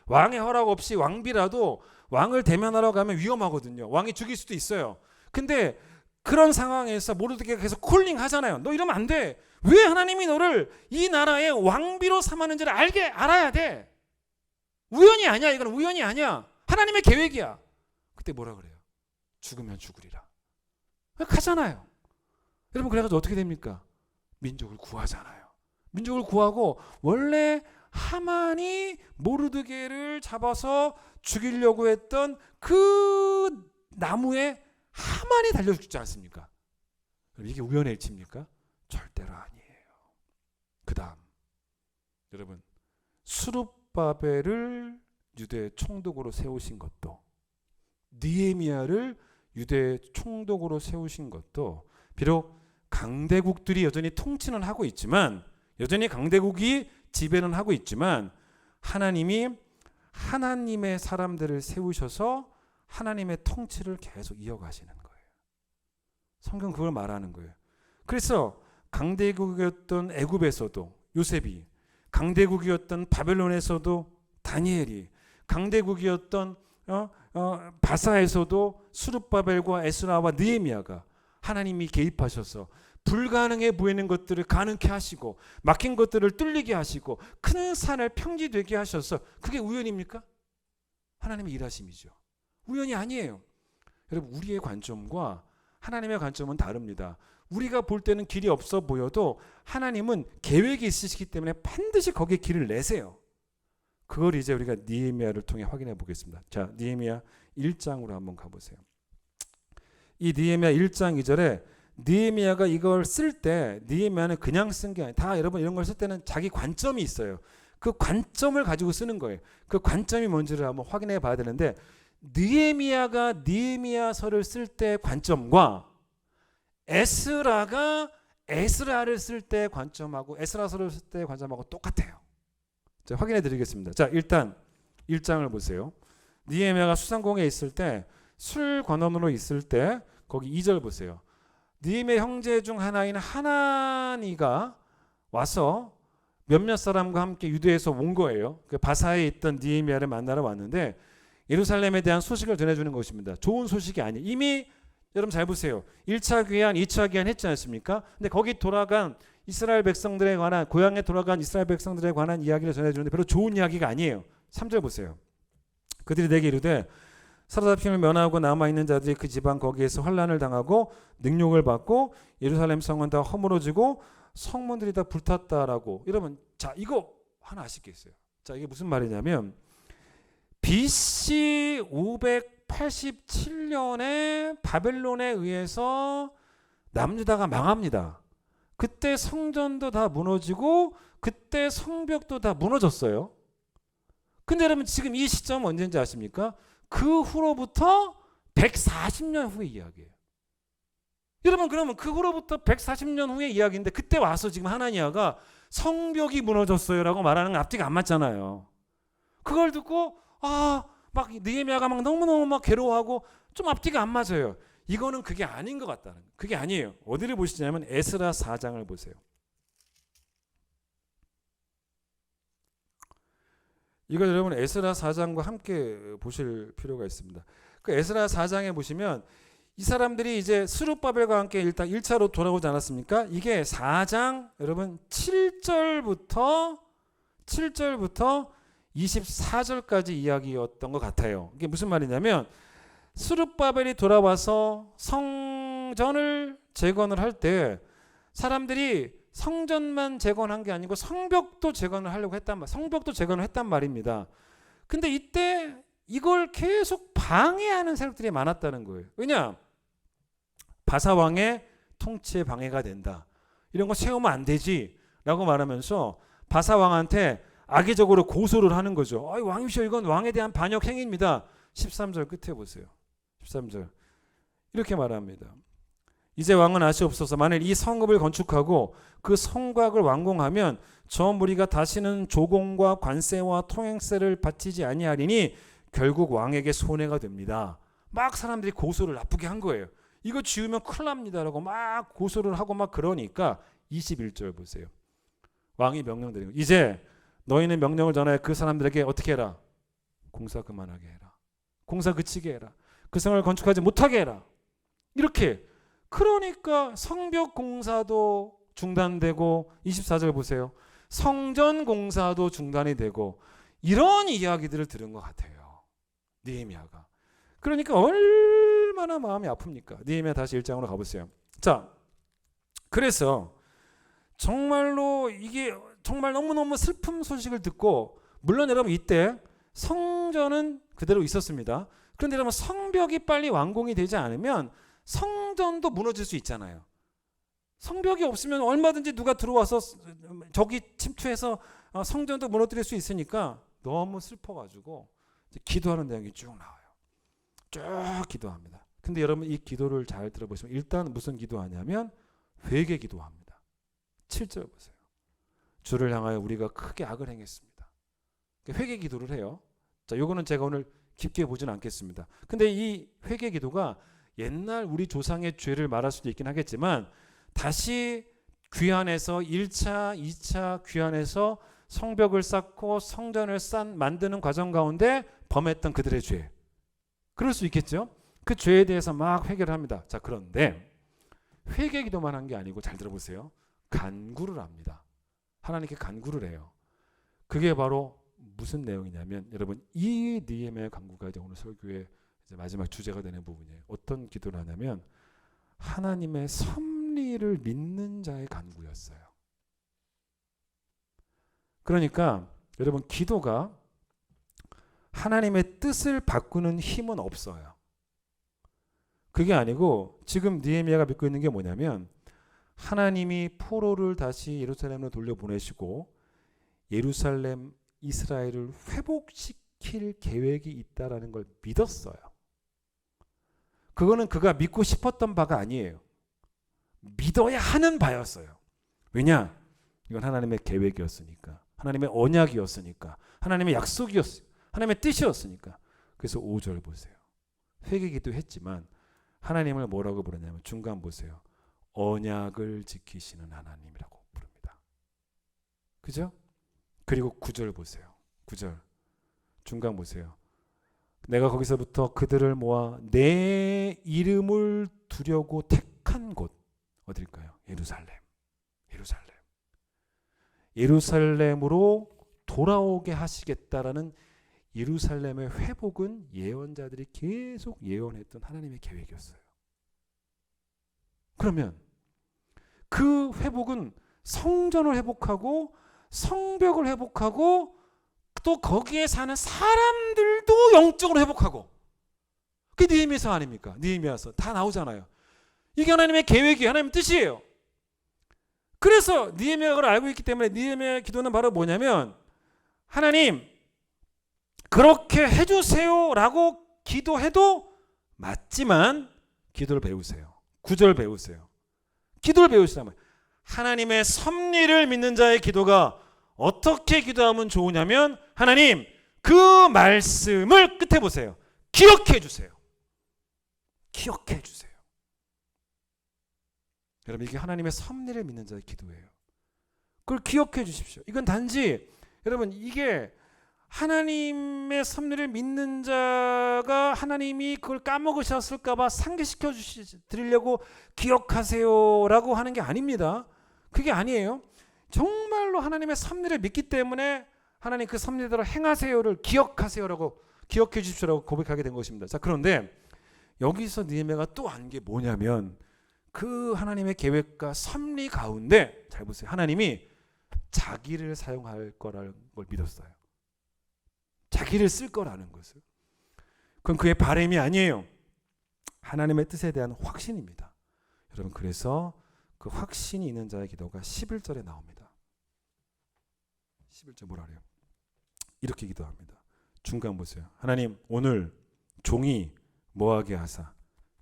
C: 왕의 허락 없이 왕비라도 왕을 대면하러 가면 위험하거든요. 왕이 죽일 수도 있어요. 근데 그런 상황에서 모르드게가 계속 콜링 하잖아요. 너 이러면 안 돼. 왜 하나님이 너를 이 나라의 왕비로 삼았는지를 알아야 돼. 우연이 아니야. 이건 우연이 아니야. 하나님의 계획이야. 그때 뭐라 그래요? 죽으면 죽으리라. 가잖아요. 여러분 그래가지고 어떻게 됩니까? 민족을 구하잖아요. 민족을 구하고 원래 하만이 모르드게를 잡아서 죽이려고 했던 그 나무에 하만이 달려 죽지 않습니까? 이게 우연의 일치입니까? 절대로 아니에요. 그 다음 여러분 스룹바벨을 유대 총독으로 세우신 것도 느헤미야를 유대 총독으로 세우신 것도 비록 강대국들이 여전히 통치는 하고 있지만 여전히 강대국이 지배는 하고 있지만 하나님이 하나님의 사람들을 세우셔서 하나님의 통치를 계속 이어가시는 거예요. 성경 그걸 말하는 거예요. 그래서 강대국이었던 애굽에서도 요셉이, 강대국이었던 바벨론에서도 다니엘이, 강대국이었던 바사에서도 스룹바벨과 에스라와 느헤미야가 하나님이 개입하셔서 불가능해 보이는 것들을 가능케 하시고 막힌 것들을 뚫리게 하시고 큰 산을 평지되게 하셔서 그게 우연입니까? 하나님의 일하심이죠. 우연이 아니에요. 여러분 우리의 관점과 하나님의 관점은 다릅니다. 우리가 볼 때는 길이 없어 보여도 하나님은 계획이 있으시기 때문에 반드시 거기에 길을 내세요. 그걸 이제 우리가 느헤미야를 통해 확인해 보겠습니다. 자, 느헤미야 1장으로 한번 가보세요. 이 느헤미야 1장 2절에 느헤미야가 이걸 쓸 때 느헤미야는 그냥 쓴 게 아니라 다 여러분 이런 걸 쓸 때는 자기 관점이 있어요. 그 관점을 가지고 쓰는 거예요. 그 관점이 뭔지를 한번 확인해 봐야 되는데 느헤미야가 느헤미야서를 쓸 때 관점과 에스라가 에스라를 쓸 때 관점하고 에스라서를 쓸 때 관점하고 똑같아요. 자, 확인해 드리겠습니다. 자, 일단 1장을 보세요. 느헤미야가 수상공에 있을 때 술 관원으로 있을 때 거기 2절 보세요. 느헤미야 형제 중 하나인 하나니가 와서 몇몇 사람과 함께 유대에서 온 거예요. 그 바사에 있던 느헤미야를 만나러 왔는데 예루살렘에 대한 소식을 전해주는 것입니다. 좋은 소식이 아니에요. 이미 여러분 잘 보세요. 1차 귀환, 2차 귀환 했지 않습니까? 근데 거기 돌아간 이스라엘 백성들에 관한 고향에 돌아간 이스라엘 백성들에 관한 이야기를 전해주는데 별로 좋은 이야기가 아니에요. 3절 보세요. 그들이 내게 이르되 사로잡힘을 면하고 남아있는 자들이 그 지방 거기에서 환난을 당하고 능욕을 받고 예루살렘 성은 다 허물어지고 성문들이 다 불탔다라고. 여러분 자 이거 하나 아시겠어요? 자 이게 무슨 말이냐면 BC 587년에 바벨론에 의해서 남유다가 망합니다. 그때 성전도 다 무너지고 그때 성벽도 다 무너졌어요. 근데 여러분 지금 이 시점은 언제인지 아십니까? 그 후로부터 140년 후의 이야기예요. 여러분 그러면 그 후로부터 140년 후의 이야기인데 그때 와서 지금 하나니아가 성벽이 무너졌어요 라고 말하는 건 앞뒤가 안 맞잖아요. 그걸 듣고 막 느헤미야가 막 너무너무 막 괴로워하고 좀 앞뒤가 안 맞아요. 이거는 그게 아닌 것 같다는 거예요. 그게 아니에요. 어디를 보시냐면 에스라 4장을 보세요. 이걸 여러분 에스라 4장과 함께 보실 필요가 있습니다. 그 에스라 4장에 보시면 이 사람들이 이제 스룹바벨과 함께 일단 1차로 돌아오지 않았습니까? 이게 4장 여러분 7절부터 24절까지 이야기였던 것 같아요. 이게 무슨 말이냐면 스룹바벨이 돌아와서 성전을 재건을 할 때 사람들이 성전만 재건한 게 아니고 성벽도 재건을 하려고 성벽도 재건을 했단 말입니다. 근데 이때 이걸 계속 방해하는 세력들이 많았다는 거예요. 왜냐? 바사 왕의 통치에 방해가 된다. 이런 거 세우면 안 되지 라고 말하면서 바사 왕한테 악의적으로 고소를 하는 거죠. 왕이시여 이건 왕에 대한 반역 행위입니다. 13절 끝에 보세요. 13절 이렇게 말합니다. 이제 왕은 아시옵소서. 만일 이 성읍을 건축하고 그 성곽을 완공하면 저 무리가 다시는 조공과 관세와 통행세를 바치지 아니하리니 결국 왕에게 손해가 됩니다. 막 사람들이 고소를 나쁘게 한 거예요. 이거 지으면 큰일 납니다라고 막 고소를 하고 막 그러니까 21절 보세요. 왕이 명령드리고 이제 너희는 명령을 전하여 그 사람들에게 어떻게 해라? 공사 그만하게 해라. 공사 그치게 해라. 그 성을 건축하지 못하게 해라. 이렇게 그러니까 성벽 공사도 중단되고 24절 보세요. 성전 공사도 중단이 되고 이런 이야기들을 들은 것 같아요. 느헤미야가. 그러니까 얼마나 마음이 아픕니까? 느헤미야 다시 1장으로 가보세요. 자, 그래서 정말로 이게 정말 너무너무 슬픈 소식을 듣고 물론 여러분 이때 성전은 그대로 있었습니다. 그런데 여러분 성벽이 빨리 완공이 되지 않으면 성전도 무너질 수 있잖아요. 성벽이 없으면 얼마든지 누가 들어와서 적이 침투해서 성전도 무너뜨릴 수 있으니까 너무 슬퍼가지고 기도하는 내용이 쭉 나와요. 쭉 기도합니다. 근데 여러분 이 기도를 잘 들어보시면 일단 무슨 기도하냐면 회개 기도합니다. 7절 보세요. 주를 향하여 우리가 크게 악을 행했습니다. 회개 기도를 해요. 자, 요거는 제가 오늘 깊게 보지는 않겠습니다. 근데 이 회개 기도가 옛날 우리 조상의 죄를 말할 수도 있긴 하겠지만 다시 귀환해서 1차, 2차 귀환해서 성벽을 쌓고 성전을 만드는 과정 가운데 범했던 그들의 죄. 그럴 수 있겠죠. 그 죄에 대해서 막 회개를 합니다. 자, 그런데 회개 기도만 한 게 아니고 잘 들어보세요. 간구를 합니다. 하나님께 간구를 해요. 그게 바로 무슨 내용이냐면 여러분 이 느헤미야의 간구가 이제 오늘 설교의 이제 마지막 주제가 되는 부분이에요. 어떤 기도를 하냐면 하나님의 섭리를 믿는 자의 간구였어요. 그러니까 여러분 기도가 하나님의 뜻을 바꾸는 힘은 없어요. 그게 아니고 지금 느헤미야가 믿고 있는 게 뭐냐면 하나님이 포로를 다시 예루살렘으로 돌려보내시고 예루살렘 이스라엘을 회복시킬 계획이 있다라는 걸 믿었어요. 그거는 그가 믿고 싶었던 바가 아니에요. 믿어야 하는 바였어요. 왜냐? 이건 하나님의 계획이었으니까. 하나님의 언약이었으니까. 하나님의 약속이었어요. 하나님의 뜻이었으니까. 그래서 5절 보세요. 회개기도 했지만 하나님을 뭐라고 부르냐면 중간 보세요. 언약을 지키시는 하나님이라고 부릅니다. 그죠? 그리고 9절 보세요. 9절 중간 보세요. 내가 거기서부터 그들을 모아 내 이름을 두려고 택한 곳 어딜까요? 예루살렘. 예루살렘. 예루살렘으로 돌아오게 하시겠다라는 예루살렘의 회복은 예언자들이 계속 예언했던 하나님의 계획이었어요. 그러면 그 회복은 성전을 회복하고 성벽을 회복하고 또 거기에 사는 사람들도 영적으로 회복하고 그게 느헤미야서 아닙니까? 느헤미야서 다 나오잖아요. 이게 하나님의 계획이에요. 하나님의 뜻이에요. 그래서 느헤미야가 그걸 알고 있기 때문에 느헤미야의 기도는 바로 뭐냐면 하나님 그렇게 해주세요라고 기도해도 맞지만 기도를 배우세요. 9절 배우세요. 기도를 배우시라면 하나님의 섭리를 믿는 자의 기도가 어떻게 기도하면 좋으냐면 하나님 그 말씀을 끝에 보세요. 기억해 주세요. 기억해 주세요. 여러분 이게 하나님의 섭리를 믿는 자의 기도예요. 그걸 기억해 주십시오. 이건 단지 여러분 이게 하나님의 섭리를 믿는 자가 하나님이 그걸 까먹으셨을까 봐 상기시켜 드리려고 기억하세요라고 하는 게 아닙니다. 그게 아니에요. 정말로 하나님의 섭리를 믿기 때문에 하나님 그 섭리대로 행하세요를 기억하세요라고 기억해 주십시오라고 고백하게 된 것입니다. 자, 그런데 여기서 느헤미야가 또 안 게 뭐냐면 그 하나님의 계획과 섭리 가운데 잘 보세요. 하나님이 자기를 사용할 거라는 걸 믿었어요. 자기를 쓸 거라는 것을. 그건 그의 바람이 아니에요. 하나님의 뜻에 대한 확신입니다. 여러분 그래서 그 확신이 있는 자의 기도가 11절에 나옵니다. 11절 뭐라 그래요? 이렇게 기도합니다. 중간 보세요. 하나님 오늘 종이 뭐하게 하사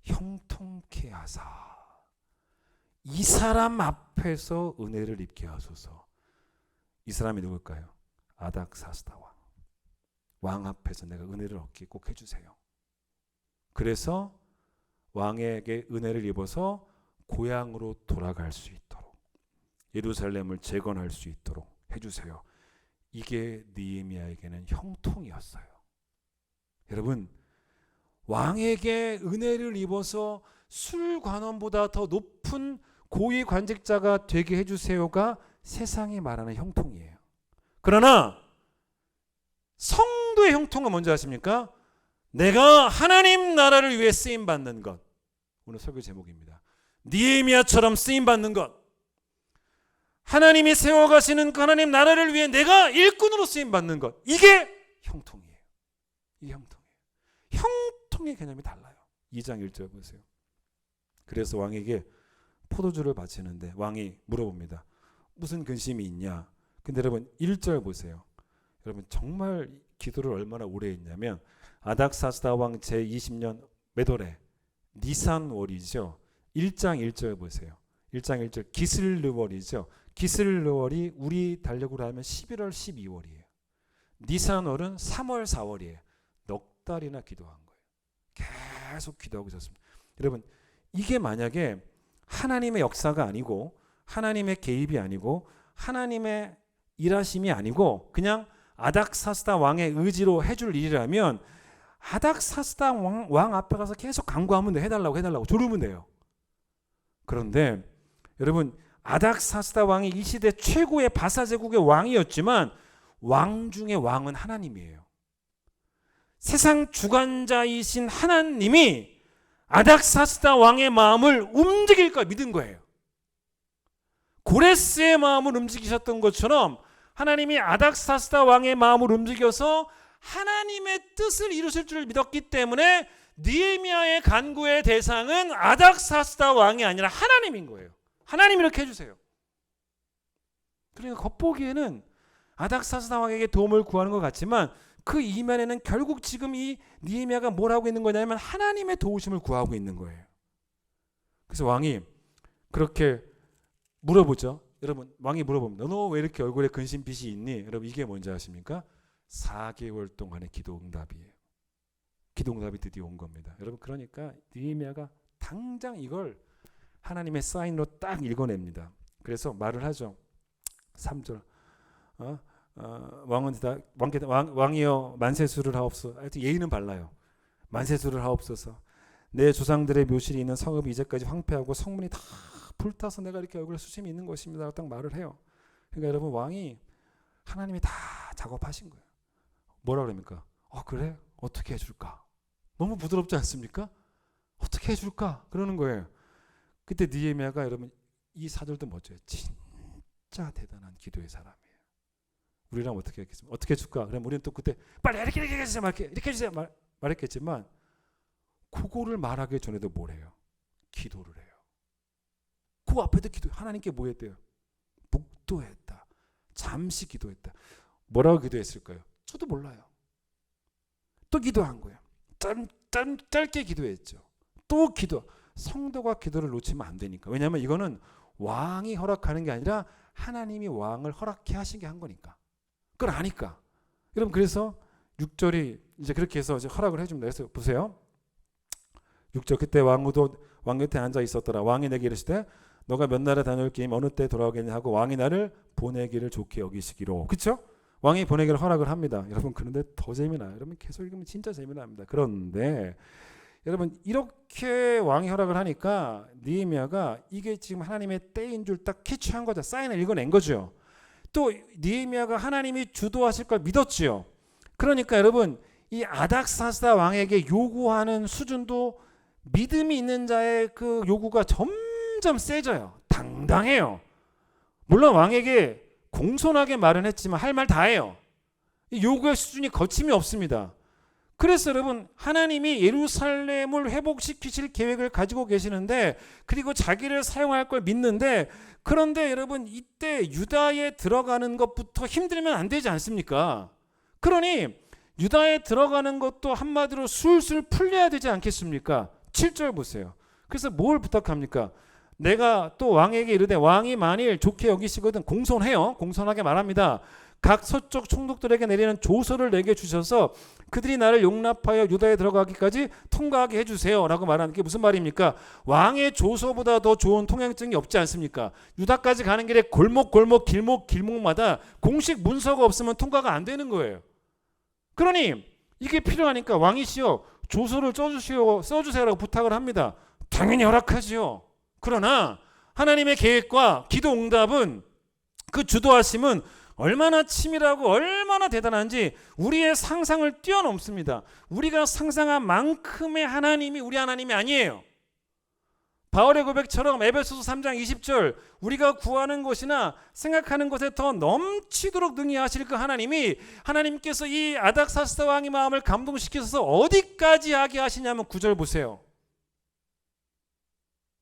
C: 형통케 하사 이 사람 앞에서 은혜를 입게 하소서. 이 사람이 누굴까요? 아닥사스다 왕 앞에서 내가 은혜를 얻게 꼭 해주세요. 그래서 왕에게 은혜를 입어서 고향으로 돌아갈 수 있도록, 예루살렘을 재건할 수 있도록 해주세요. 이게 느헤미야에게는 형통이었어요. 여러분, 왕에게 은혜를 입어서 술관원보다 더 높은 고위 관직자가 되게 해주세요가 세상이 말하는 형통이에요. 그러나 성도의 형통은 뭔지 아십니까? 내가 하나님 나라를 위해 쓰임받는 것. 오늘 설교 제목입니다. 느헤미야처럼 쓰임받는 것. 하나님이 세워가시는 그 하나님 나라를 위해 내가 일꾼으로 쓰임받는 것. 이게 형통이에요. 이게 형통이에요. 형통의 개념이 달라요. 2장 1절 보세요. 그래서 왕에게 포도주를 바치는데 왕이 물어봅니다. 무슨 근심이 있냐? 근데 여러분 1절 보세요. 여러분 정말 기도를 얼마나 오래 했냐면 아닥사스다 왕 제20년 메도레 니산월이죠. 1장 1절 보세요. 1장 1절 기슬르월이죠. 기슬르월이 우리 달력으로 하면 11월 12월이에요. 니산월은 3월 4월이에요. 넉 달이나 기도한 거예요. 계속 기도하고 있었습니다. 여러분 이게 만약에 하나님의 역사가 아니고 하나님의 개입이 아니고 하나님의 일하심이 아니고 그냥 아닥사스다 왕의 의지로 해줄 일이라면 아닥사스다 왕 앞에 가서 계속 간구하면 돼. 해달라고 조르면 돼요. 그런데 여러분 아닥사스다 왕이 이 시대 최고의 바사 제국의 왕이었지만 왕 중에 왕은 하나님이에요. 세상 주관자이신 하나님이 아닥사스다 왕의 마음을 움직일 걸 믿은 거예요. 고레스의 마음을 움직이셨던 것처럼 하나님이 아닥사스다 왕의 마음을 움직여서 하나님의 뜻을 이루실 줄 믿었기 때문에 느헤미야의 간구의 대상은 아닥사스다 왕이 아니라 하나님인 거예요. 하나님이 이렇게 해주세요. 그러니까 겉보기에는 아닥사스다 왕에게 도움을 구하는 것 같지만 그 이면에는 결국 지금 이 느헤미야가 뭘 하고 있는 거냐면 하나님의 도우심을 구하고 있는 거예요. 그래서 왕이 그렇게 물어보죠. 여러분 왕이 물어봅니다. 너 왜 이렇게 얼굴에 근심빛이 있니? 여러분 이게 뭔지 아십니까? 4개월 동안의 기도 응답이에요. 기도 응답이 드디어 온 겁니다. 여러분 그러니까 느헤미야가 당장 이걸 하나님의 사인으로 딱 읽어냅니다. 그래서 말을 하죠. 3절 왕이여 만세수를 하옵소서. 하여튼 예의는 발라요. 만세수를 하옵소서. 내 조상들의 묘실이 있는 성읍이 이제까지 황폐하고 성문이 다 불타서 내가 이렇게 얼굴에 수심이 있는 것입니다. 딱 말을 해요. 그러니까 여러분 왕이 하나님이 다 작업하신 거예요. 뭐라 그럽니까? 그래? 어떻게 해줄까? 너무 부드럽지 않습니까? 어떻게 해줄까? 그러는 거예요. 그때 느헤미야가 여러분 이 사절도 멋져요. 진짜 대단한 기도의 사람이에요. 우리랑 어떻게 했겠습니까? 어떻게 해줄까? 그럼 우리는 또 그때 빨리 이렇게 해주세요. 이렇게 해주세요. 말했겠지만 그거를 말하기 전에도 뭘 해요? 기도를 해요. 그 앞에도 기도. 하나님께 뭐 했대요? 묵도했다. 잠시 기도했다. 뭐라고 기도했을까요? 저도 몰라요. 또 기도한 거예요. 짧게 기도했죠. 또 기도. 성도가 기도를 놓치면 안 되니까. 왜냐하면 이거는 왕이 허락하는 게 아니라 하나님이 왕을 허락해 하신 게 한 거니까. 그걸 아니까. 여러분 그래서 6절이 이제 그렇게 해서 이제 허락을 해줍니다. 그래서 보세요. 6절 그때 왕후도 왕 곁에 앉아 있었더라. 왕이 내게 이르시되 너가 몇 나라 다녀올 게임 어느 때 돌아오겠냐 하고 왕이 나를 보내기를 좋게 여기시기로. 그렇죠? 왕이 보내기를 허락을 합니다. 여러분 그런데 더 재미나요. 여러분 계속 읽으면 진짜 재미납니다. 그런데 여러분 이렇게 왕이 허락을 하니까 느헤미야가 이게 지금 하나님의 때인 줄 딱 캐치한 거죠. 사인을 읽어낸 거죠. 또 느헤미야가 하나님이 주도하실 걸 믿었지요. 그러니까 여러분 이 아닥사스다 왕에게 요구하는 수준도 믿음이 있는 자의 그 요구가 점점 세져요. 당당해요. 물론 왕에게 공손하게 말은 했지만 할 말 다 해요. 이 요구의 수준이 거침이 없습니다. 그래서 여러분 하나님이 예루살렘을 회복시키실 계획을 가지고 계시는데 그리고 자기를 사용할 걸 믿는데 그런데 여러분 이때 유다에 들어가는 것부터 힘들면 안 되지 않습니까? 그러니 유다에 들어가는 것도 한마디로 술술 풀려야 되지 않겠습니까? 7절 보세요. 그래서 뭘 부탁합니까? 내가 또 왕에게 이르되 왕이 만일 좋게 여기시거든 공손해요. 공손하게 말합니다. 각 서쪽 총독들에게 내리는 조서를 내게 주셔서 그들이 나를 용납하여 유다에 들어가기까지 통과하게 해주세요 라고 말하는 게 무슨 말입니까? 왕의 조서보다 더 좋은 통행증이 없지 않습니까? 유다까지 가는 길에 골목 길목마다 공식 문서가 없으면 통과가 안 되는 거예요. 그러니 이게 필요하니까 왕이시여 조서를 써주세요라고 부탁을 합니다. 당연히 허락하지요. 그러나 하나님의 계획과 기도 응답은, 그 주도하심은 얼마나 치밀하고 얼마나 대단한지 우리의 상상을 뛰어넘습니다. 우리가 상상한 만큼의 하나님이 우리 하나님이 아니에요. 바울의 고백처럼 에베소서 3장 20절 우리가 구하는 것이나 생각하는 것에 더 넘치도록 능히 하실 그 하나님이, 하나님께서 이 아닥사스다 왕의 마음을 감동시켜서 어디까지 하게 하시냐면 9절 보세요.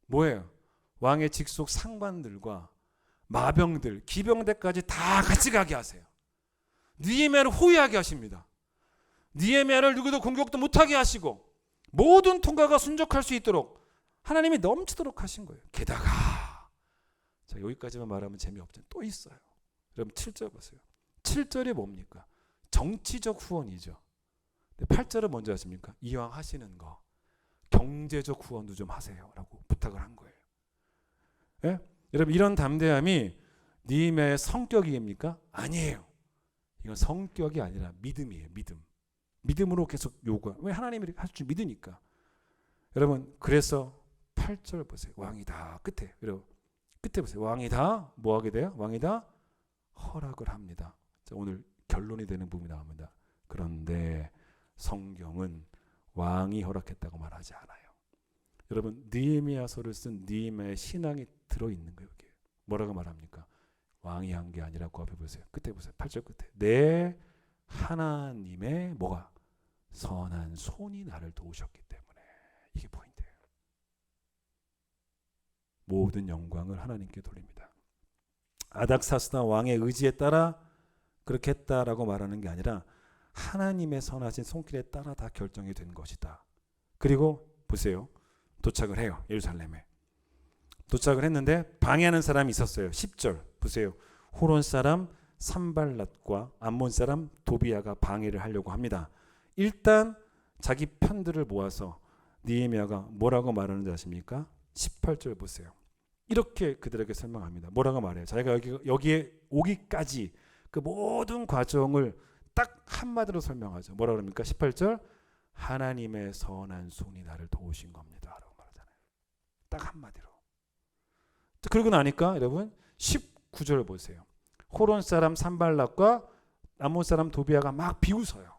C: 뭐예요? 왕의 직속 상관들과 마병들, 기병대까지 다 같이 가게 하세요. 느헤미야를 호위하게 하십니다. 느헤미야를 누구도 공격도 못하게 하시고 모든 통과가 순적할 수 있도록 하나님이 넘치도록 하신 거예요. 게다가 자, 여기까지만 말하면 재미없죠. 또 있어요. 여러분 7절 보세요. 7절이 뭡니까? 정치적 후원이죠. 8절은 먼저 하십니까? 이왕 하시는 거 경제적 후원도 좀 하세요 라고 부탁을 한 거예요. 예? 여러분 이런 담대함이 느헤미야의 성격입니까? 아니에요. 이건 성격이 아니라 믿음이에요. 믿음으로 계속 요구해. 왜? 하나님이 할 줄 믿으니까. 여러분 그래서 8절 보세요. 왕이 다 끝에, 여러분 끝에 보세요. 왕이 다 뭐 하게 돼요? 왕이 다 허락을 합니다. 자, 오늘 결론이 되는 부분이 나옵니다. 그런데 성경은 왕이 허락했다고 말하지 않아요. 여러분 느헤미야서를 쓴 느헤미야의 신앙이 들어있는 거예요. 여기. 뭐라고 말합니까? 왕이 한 게 아니라 그 앞에 보세요. 끝에 보세요. 8절 끝에 내 하나님의 뭐가? 선한 손이 나를 도우셨기 때문에. 이게 포인트예요. 모든 영광을 하나님께 돌립니다. 아닥사스다 왕의 의지에 따라 그렇게 했다라고 말하는 게 아니라 하나님의 선하신 손길에 따라 다 결정이 된 것이다. 그리고 보세요. 도착을 해요. 예루살렘에. 도착을 했는데 방해하는 사람이 있었어요. 10절 보세요. 호론 사람 산발랏과 암몬 사람 도비야가 방해를 하려고 합니다. 일단 자기 편들을 모아서 느헤미야가 뭐라고 말하는지 아십니까? 18절 보세요. 이렇게 그들에게 설명합니다. 뭐라고 말해요? 자기가 여기에 오기까지 그 모든 과정을 딱 한마디로 설명하죠. 뭐라고 합니까? 18절 하나님의 선한 손이 나를 도우신 겁니다 라고 말하잖아요. 딱 한마디로. 그러고 나니까 여러분 19절 보세요. 호론 사람 산발랏과 암몬 사람 도비야가 막 비웃어요.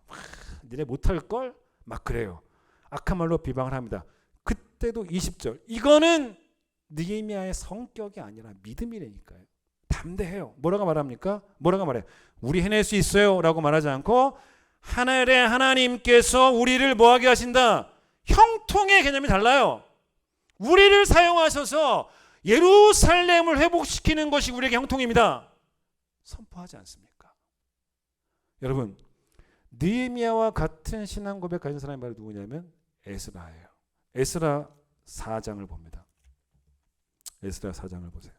C: 니네 못할걸? 막 그래요. 악한 말로 비방을 합니다. 그때도 20절 이거는 느헤미야의 성격이 아니라 믿음이라니까요. 담대해요. 뭐라고 말합니까? 뭐라고 말해요? 우리 해낼 수 있어요 라고 말하지 않고 하늘의 하나님께서 우리를 뭐하게 하신다? 형통의 개념이 달라요. 우리를 사용하셔서 예루살렘을 회복시키는 것이 우리에게 형통입니다. 선포하지 않습니까? 여러분 느헤미야와 같은 신앙 고백 가진 사람이 바로 누구냐면 에스라예요. 에스라 4장을 봅니다. 에스라 4장을 보세요.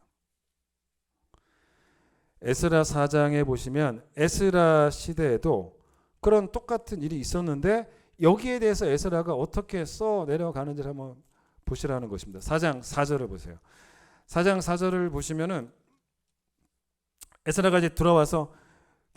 C: 에스라 4장에 보시면 에스라 시대에도 그런 똑같은 일이 있었는데 여기에 대해서 에스라가 어떻게 써 내려가는지를 한번 보시라는 것입니다. 4장 4절을 보세요. 4장 4절을 보시면은 에스라가 이제 돌아와서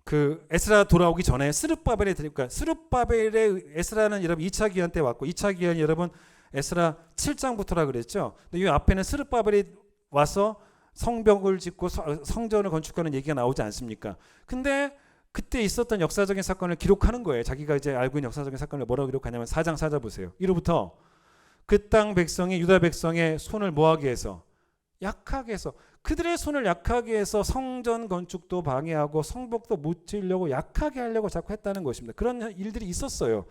C: 그 에스라 돌아오기 전에 스룹바벨에 그러니까 스룹바벨의 에스라는 여러분 2차 기한 때 왔고 2차 기한이 여러분 에스라 7장부터라 그랬죠. 근데 이 앞에는 스룹바벨이 와서 성벽을 짓고 성전을 건축하는 얘기가 나오지 않습니까? 근데 그때 있었던 역사적인 사건을 기록하는 거예요. 자기가 이제 알고 있는 역사적인 사건을 뭐라고 기록하냐면 4장 4절 보세요. 이로부터 그 땅 백성이 유다 백성의 손을 뭐하게 해서 약하게 해서 그들의 손을 약하게 해서 성전 건축도 방해하고 성벽도 못 지으려고 약하게 하려고 자꾸 했다는 것입니다. 그런 일들이 있었어요.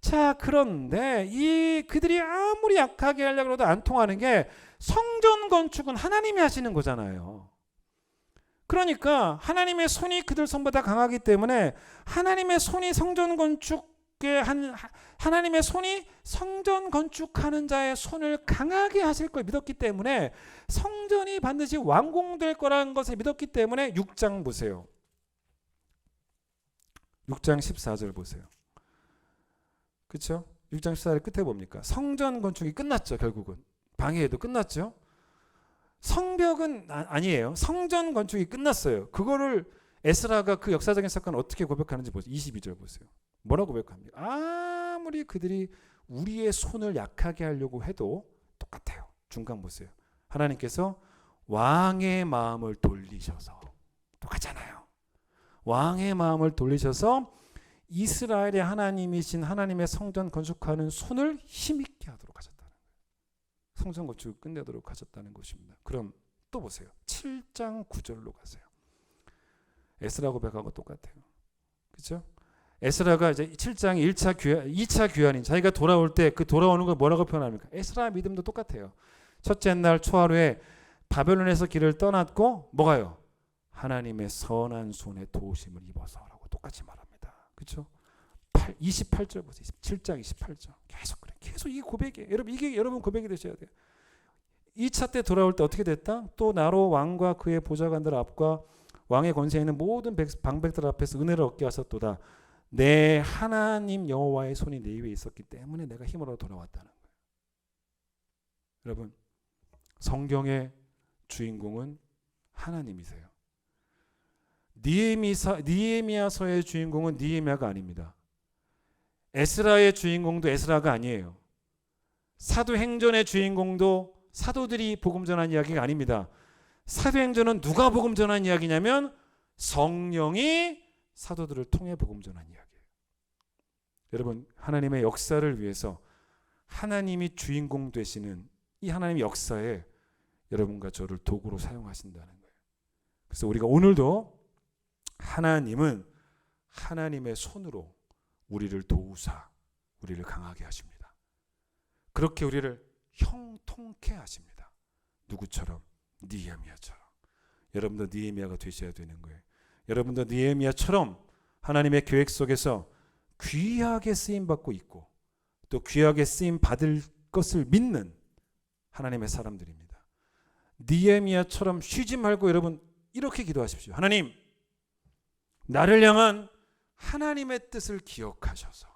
C: 자, 그런데 이 그들이 아무리 약하게 하려고 해도 안 통하는 게 성전 건축은 하나님이 하시는 거잖아요. 그러니까 하나님의 손이 그들 손보다 강하기 때문에 하나님의 손이 성전 건축에 하나님의 손이 성전 건축하는 자의 손을 강하게 하실 걸 믿었기 때문에 성전이 반드시 완공될 거라는 것을 믿었기 때문에 6장 보세요. 6장 14절 보세요. 그렇죠? 6장 14절 끝에 뭡니까? 성전 건축이 끝났죠. 결국은 방해도 끝났죠. 성벽은 아니에요. 성전 건축이 끝났어요. 그거를 에스라가 그 역사적인 사건을 어떻게 고백하는지 보세요. 22절 보세요. 뭐라고 고백합니까? 아무리 그들이 우리의 손을 약하게 하려고 해도 똑같아요. 중간 보세요. 하나님께서 왕의 마음을 돌리셔서, 똑같잖아요. 왕의 마음을 돌리셔서 이스라엘의 하나님이신 하나님의 성전 건축하는 손을 힘있게 하도록 하셨다는 거예요. 성전 건축을 끝내도록 하셨다는 것입니다. 그럼 또 보세요. 7장 9절로 가세요. 에스라 고백하고 똑같아요. 그렇죠? 에스라가 이제 7장 2차 귀환인 자기가 돌아올 때 그 돌아오는 걸 뭐라고 표현합니까? 에스라 믿음도 똑같아요. 첫째 날 초하루에 바벨론에서 길을 떠났고 뭐가요? 하나님의 선한 손에 도우심을 입어서라고 똑같이 말합니다. 그렇죠? 28절 보세요. 7장 28절. 계속 그래. 계속 이 고백이에요. 여러분 이게 여러분 고백이 되셔야 돼요. 2차 때 돌아올 때 어떻게 됐다? 또 나로 왕과 그의 보좌관들 앞과 왕의 권세에 있는 모든 방백들 앞에서 은혜를 얻게 하셨도다. 내 하나님 여호와의 손이 내 위에 있었기 때문에 내가 힘으로 돌아왔다는 거예요. 여러분 성경의 주인공은 하나님이세요. 니에미야서의 주인공은 니에미야가 아닙니다. 에스라의 주인공도 에스라가 아니에요. 사도행전의 주인공도 사도들이 복음 전한 이야기가 아닙니다. 사도행전은 누가 복음 전한 이야기냐면 성령이 사도들을 통해 복음 전한 이야기예요. 여러분 하나님의 역사를 위해서 하나님이 주인공 되시는 이 하나님의 역사에 여러분과 저를 도구로 사용하신다는 거예요. 그래서 우리가 오늘도 하나님은 하나님의 손으로 우리를 도우사 우리를 강하게 하십니다. 그렇게 우리를 형통케 하십니다. 누구처럼? 니에미야처럼. 여러분도 니에미야가 되셔야 되는 거예요. 여러분도 니에미야처럼 하나님의 계획 속에서 귀하게 쓰임받고 있고 또 귀하게 쓰임받을 것을 믿는 하나님의 사람들입니다. 니에미야처럼 쉬지 말고 여러분 이렇게 기도하십시오. 하나님, 나를 향한 하나님의 뜻을 기억하셔서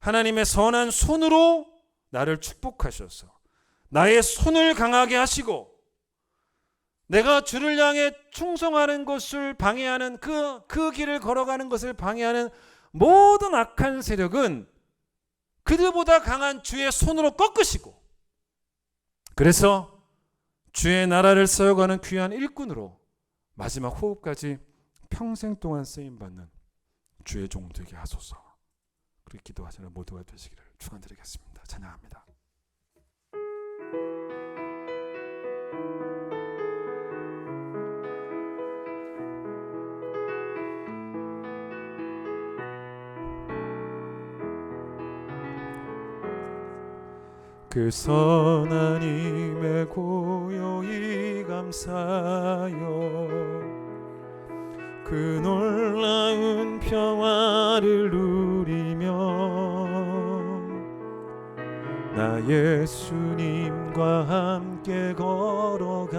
C: 하나님의 선한 손으로 나를 축복하셔서 나의 손을 강하게 하시고 내가 주를 향해 충성하는 것을 방해하는 그 길을 걸어가는 것을 방해하는 모든 악한 세력은 그들보다 강한 주의 손으로 꺾으시고 그래서 주의 나라를 세워가는 귀한 일꾼으로 마지막 호흡까지 평생 동안 쓰임받는 주의 종 되게 하소서. 그렇게 기도하시는 모두가 되시기를 축원드리겠습니다. 찬양합니다. 그 선한 힘에 고요히 감사여 그 놀라운 평화를 누리며 나 예수님과 함께 걸어가네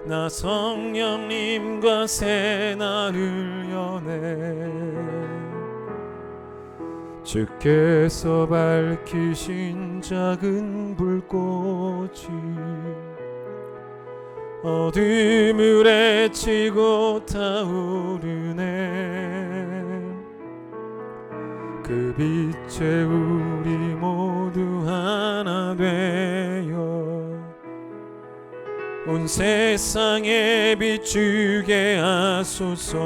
C: 나 성령님과 새 날을 여네 주께서 밝히신 작은 불꽃이 어둠을 헤치고 타오르네 그 빛에 우리 모두 하나 되어 온 세상에 비추게 하소서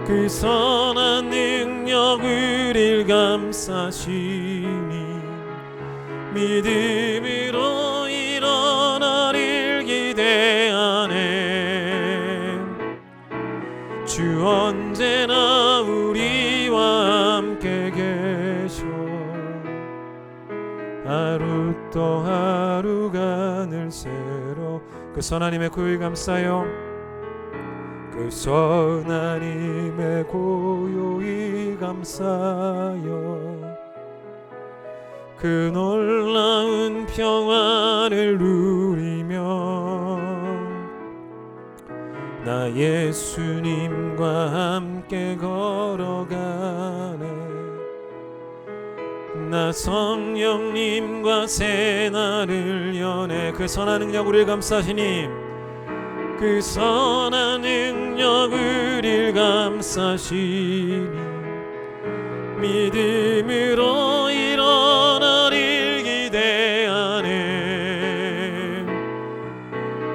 C: 그 선한 능력 우릴 감싸시니 믿음으로 일어나릴 기대하네 주 언제나 우리와 함께 계셔 하루 또 하루가 늘 새로 그 선하님의 고요히 감싸요 그 선한 힘에 고요히 감사여 그 놀라운 평화를 누리며
B: 나 예수님과 함께 걸어가네. 나 성령님과 새날을 여네. 그 선한 능력 우리를 감싸시니, 그 선한 능력 우리를 감싸시니, 믿음으로 일어나리를 기대하네.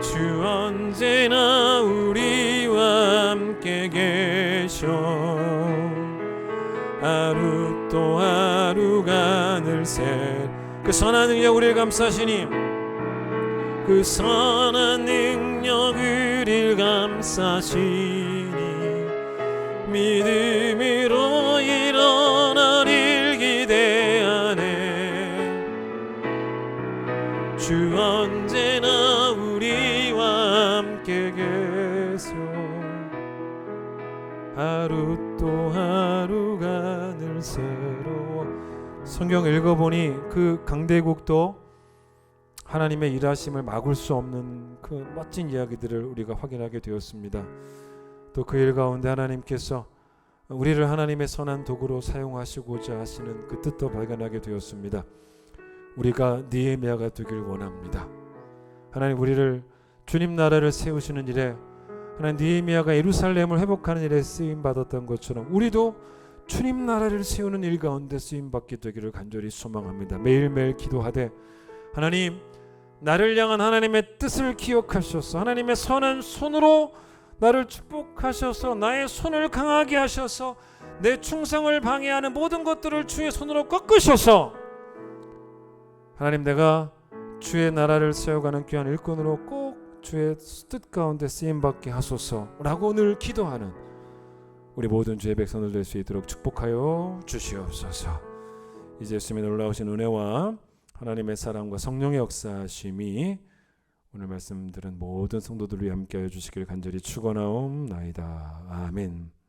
B: 주 언제나 우리와 함께 계셔. 하루 또 하루가 늘새 그 선한 능력 우리를 감싸시니, 그 선한 능력 우리를 감싸시니, 믿음으로 일어나리를 기대하네. 주 언제나 우리와 함께 계셔. 하루 또 하루가 늘 새로워. 성경 읽어보니 그 강대국도 하나님의 일하심을 막을 수 없는 그 멋진 이야기들을 우리가 확인하게 되었습니다. 또 그 일 가운데 하나님께서 우리를 하나님의 선한 도구로 사용하시고자 하시는 그 뜻도 발견하게 되었습니다. 우리가 느헤미야가 되길 원합니다. 하나님, 우리를 주님 나라를 세우시는 일에, 하나님 느헤미야가 예루살렘을 회복하는 일에 쓰임 받았던 것처럼 우리도 주님 나라를 세우는 일 가운데 쓰임 받게 되기를 간절히 소망합니다. 매일매일 기도하되, 하나님, 나를 향한 하나님의 뜻을 기억하셔서 하나님의 선한 손으로 나를 축복하셔서 나의 손을 강하게 하셔서 내 충성을 방해하는 모든 것들을 주의 손으로 꺾으셔서, 하나님, 내가 주의 나라를 세워가는 귀한 일꾼으로 꼭 주의 뜻 가운데 쓰임받게 하소서라고 늘 기도하는 우리 모든 주의 백성들 될 수 있도록 축복하여 주시옵소서. 이제 예수님의 놀라우신 은혜와 하나님의 사랑과 성령의 역사심이 오늘 말씀 들은 모든 성도들 위해 함께하여 주시기를 간절히 축원하옵나이다. 아멘.